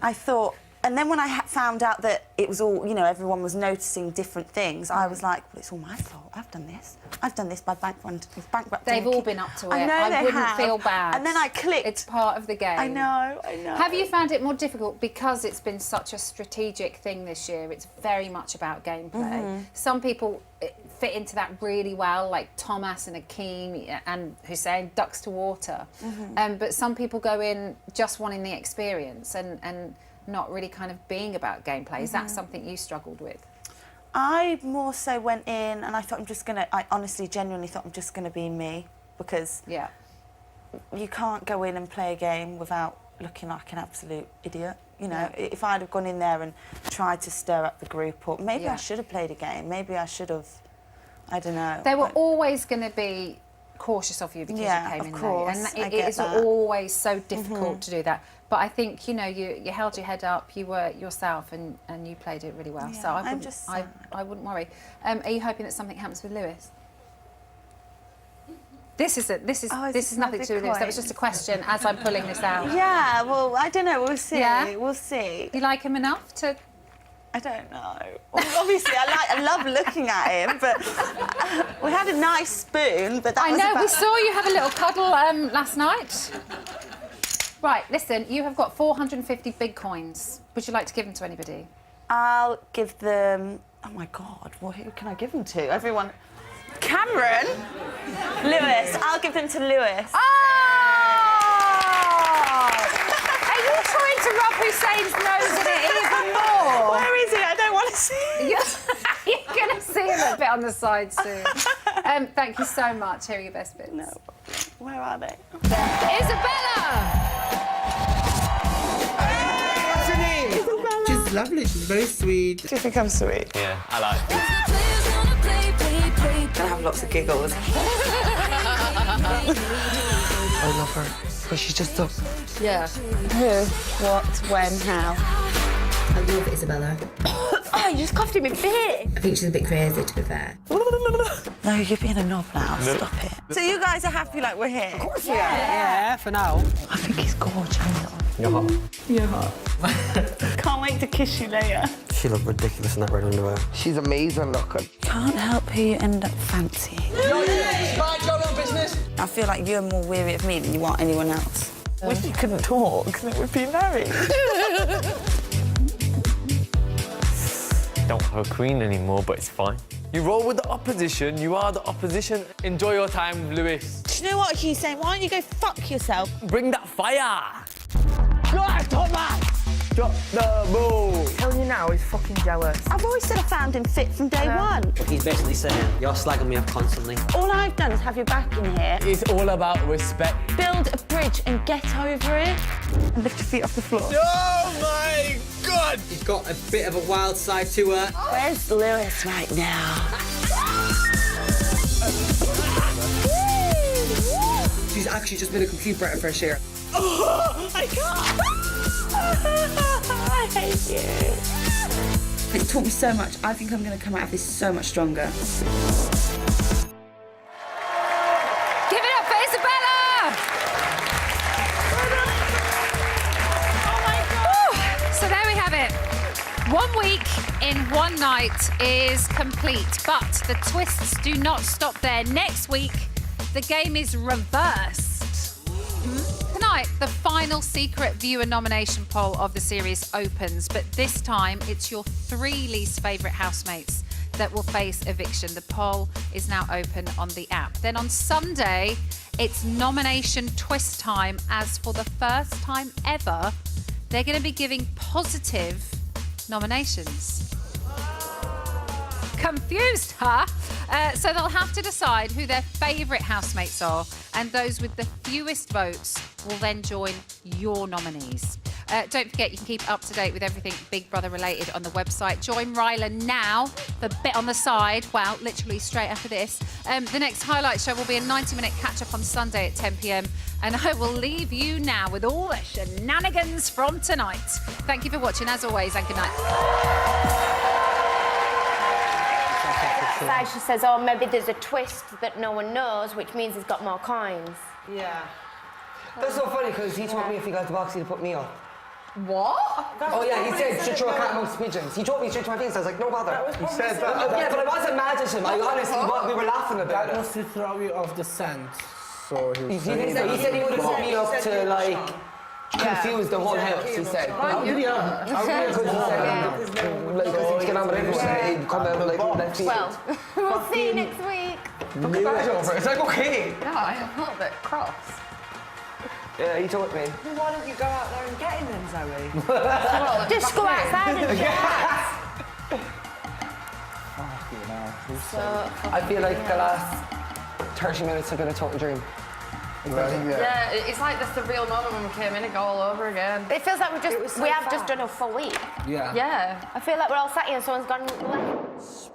I thought, and then when I found out that it was all, you know, everyone was noticing different things, I was like, well, it's all my fault. I've done this. I've done this by bankrupting. They've all been up to it. I know I they wouldn't have. feel bad. And then I clicked. It's part of the game. I know. Have you found it more difficult because it's been such a strategic thing this year? It's very much about gameplay. Some people fit into that really well, like Thomas and Akeem and Hussein, ducks to water. But some people go in just wanting the experience and not really kind of being about gameplay. Is that something you struggled with? I more so went in and I thought I honestly, genuinely thought I'm just going to be me, because you can't go in and play a game without looking like an absolute idiot. You know, if I'd have gone in there and tried to stir up the group, or maybe I should have played a game, maybe I should have, I don't know. They were always going to be cautious of you because you came in there. And it is always so difficult to do that. But I think, you know, you held your head up, you were yourself, and you played it really well. Yeah, so I wouldn't worry. Are you hoping that something happens with Lewis? This is nothing to do with Lewis. That was just a question as I'm pulling this out. Yeah, well, I don't know. We'll see. Yeah? We'll see. You like him enough to? I don't know. Obviously, I love looking at him, but we had a nice spoon. But that was we saw you have a little cuddle last night. Right, listen, you have got 450 big coins. Would you like to give them to anybody? I'll give them... Oh, my God, who can I give them to? Everyone... Cameron? Lewis. I'll give them to Lewis. Oh! Are you trying to rub Hussein's nose in it even more? Where is he? I don't want to see him. You're going to see him a bit on the side soon. Thank you so much. Here are your best bits. No. Where are they? Isabella! She's lovely. She's very sweet. Do you think I'm sweet? Yeah, I like it. I have lots of giggles. I love her, but she's just up. Yeah. Who? What? When? How? I love Isabella. Oh, you just coughed in my bit. I think she's a bit crazy, to be fair. No, you're being a knob now. No. Stop it. So you guys are happy like we're here? Of course we are. Yeah, for now. I think he's gorgeous. You're hot. You're hot. Can't wait to kiss you later. She looked ridiculous in that red underwear. She's amazing looking. Can't help who you end up fancying. Mind your own business. I feel like you're more weary of me than you are anyone else. Wish you couldn't talk, then we'd be married. Don't have a queen anymore, but it's fine. You roll with the opposition, you are the opposition. Enjoy your time, Lewis. Do you know what he's saying? Why don't you go fuck yourself? Bring that fire! God, Thomas! Drop the ball! Telling you now, he's fucking jealous. I've always said I found him fit from day one. He's basically saying, you're slagging me off constantly. All I've done is have your back in here. It's all about respect. Build a bridge and get over it. And lift your feet off the floor. Oh my God! She's got a bit of a wild side to her. Where's Lewis right now? She's actually just been a complete breath of fresh air. Oh, I can't. I hate you. It's taught me so much. I think I'm going to come out of this so much stronger. Give it up for Isabella! Oh, my God. So there we have it. 1 week in 1 night is complete, but the twists do not stop there. Next week, the game is reversed. Tonight, the final secret viewer nomination poll of the series opens, but this time it's your 3 least favourite housemates that will face eviction. The poll is now open on the app. Then on Sunday, it's nomination twist time, as for the first time ever, they're going to be giving positive nominations. Confused, huh? So they'll have to decide who their favourite housemates are, and those with the fewest votes will then join your nominees. Don't forget, you can keep up to date with everything Big Brother related on the website. Join Rylan now for Bit on the Side. Well, literally straight after this. The next highlight show will be a 90-minute catch-up on Sunday at 10 p.m. And I will leave you now with all the shenanigans from tonight. Thank you for watching, as always, and good night. Side, she says, oh, maybe there's a twist that no one knows, which means he's got more coins. Yeah. That's so funny, because he told me if he got the box, he'd put me up. What? Oh yeah, he said should throw a cat amongst pigeons. He told me straight to my face. I was like, no bother. He said that. Yeah, but I wasn't mad at him. I honestly, we were laughing about That it. was to throw you off the scent. So He said he would have put me up to like confuse the whole house. He said. How did you? Because he'd get on with everyone. He'd come out like left feet. Well, we'll see you next week. It's like okay. Yeah, I'm a little bit cross. Yeah, he told me. Well, why don't you go out there and get him then, Zoe? Just go outside and chat. I feel like the last 30 minutes have been a total dream. Yeah, it's like the surreal moment when we came in and go all over again. It feels like we have just done a full week. Yeah. Yeah. I feel like we're all sat here and someone's gone left.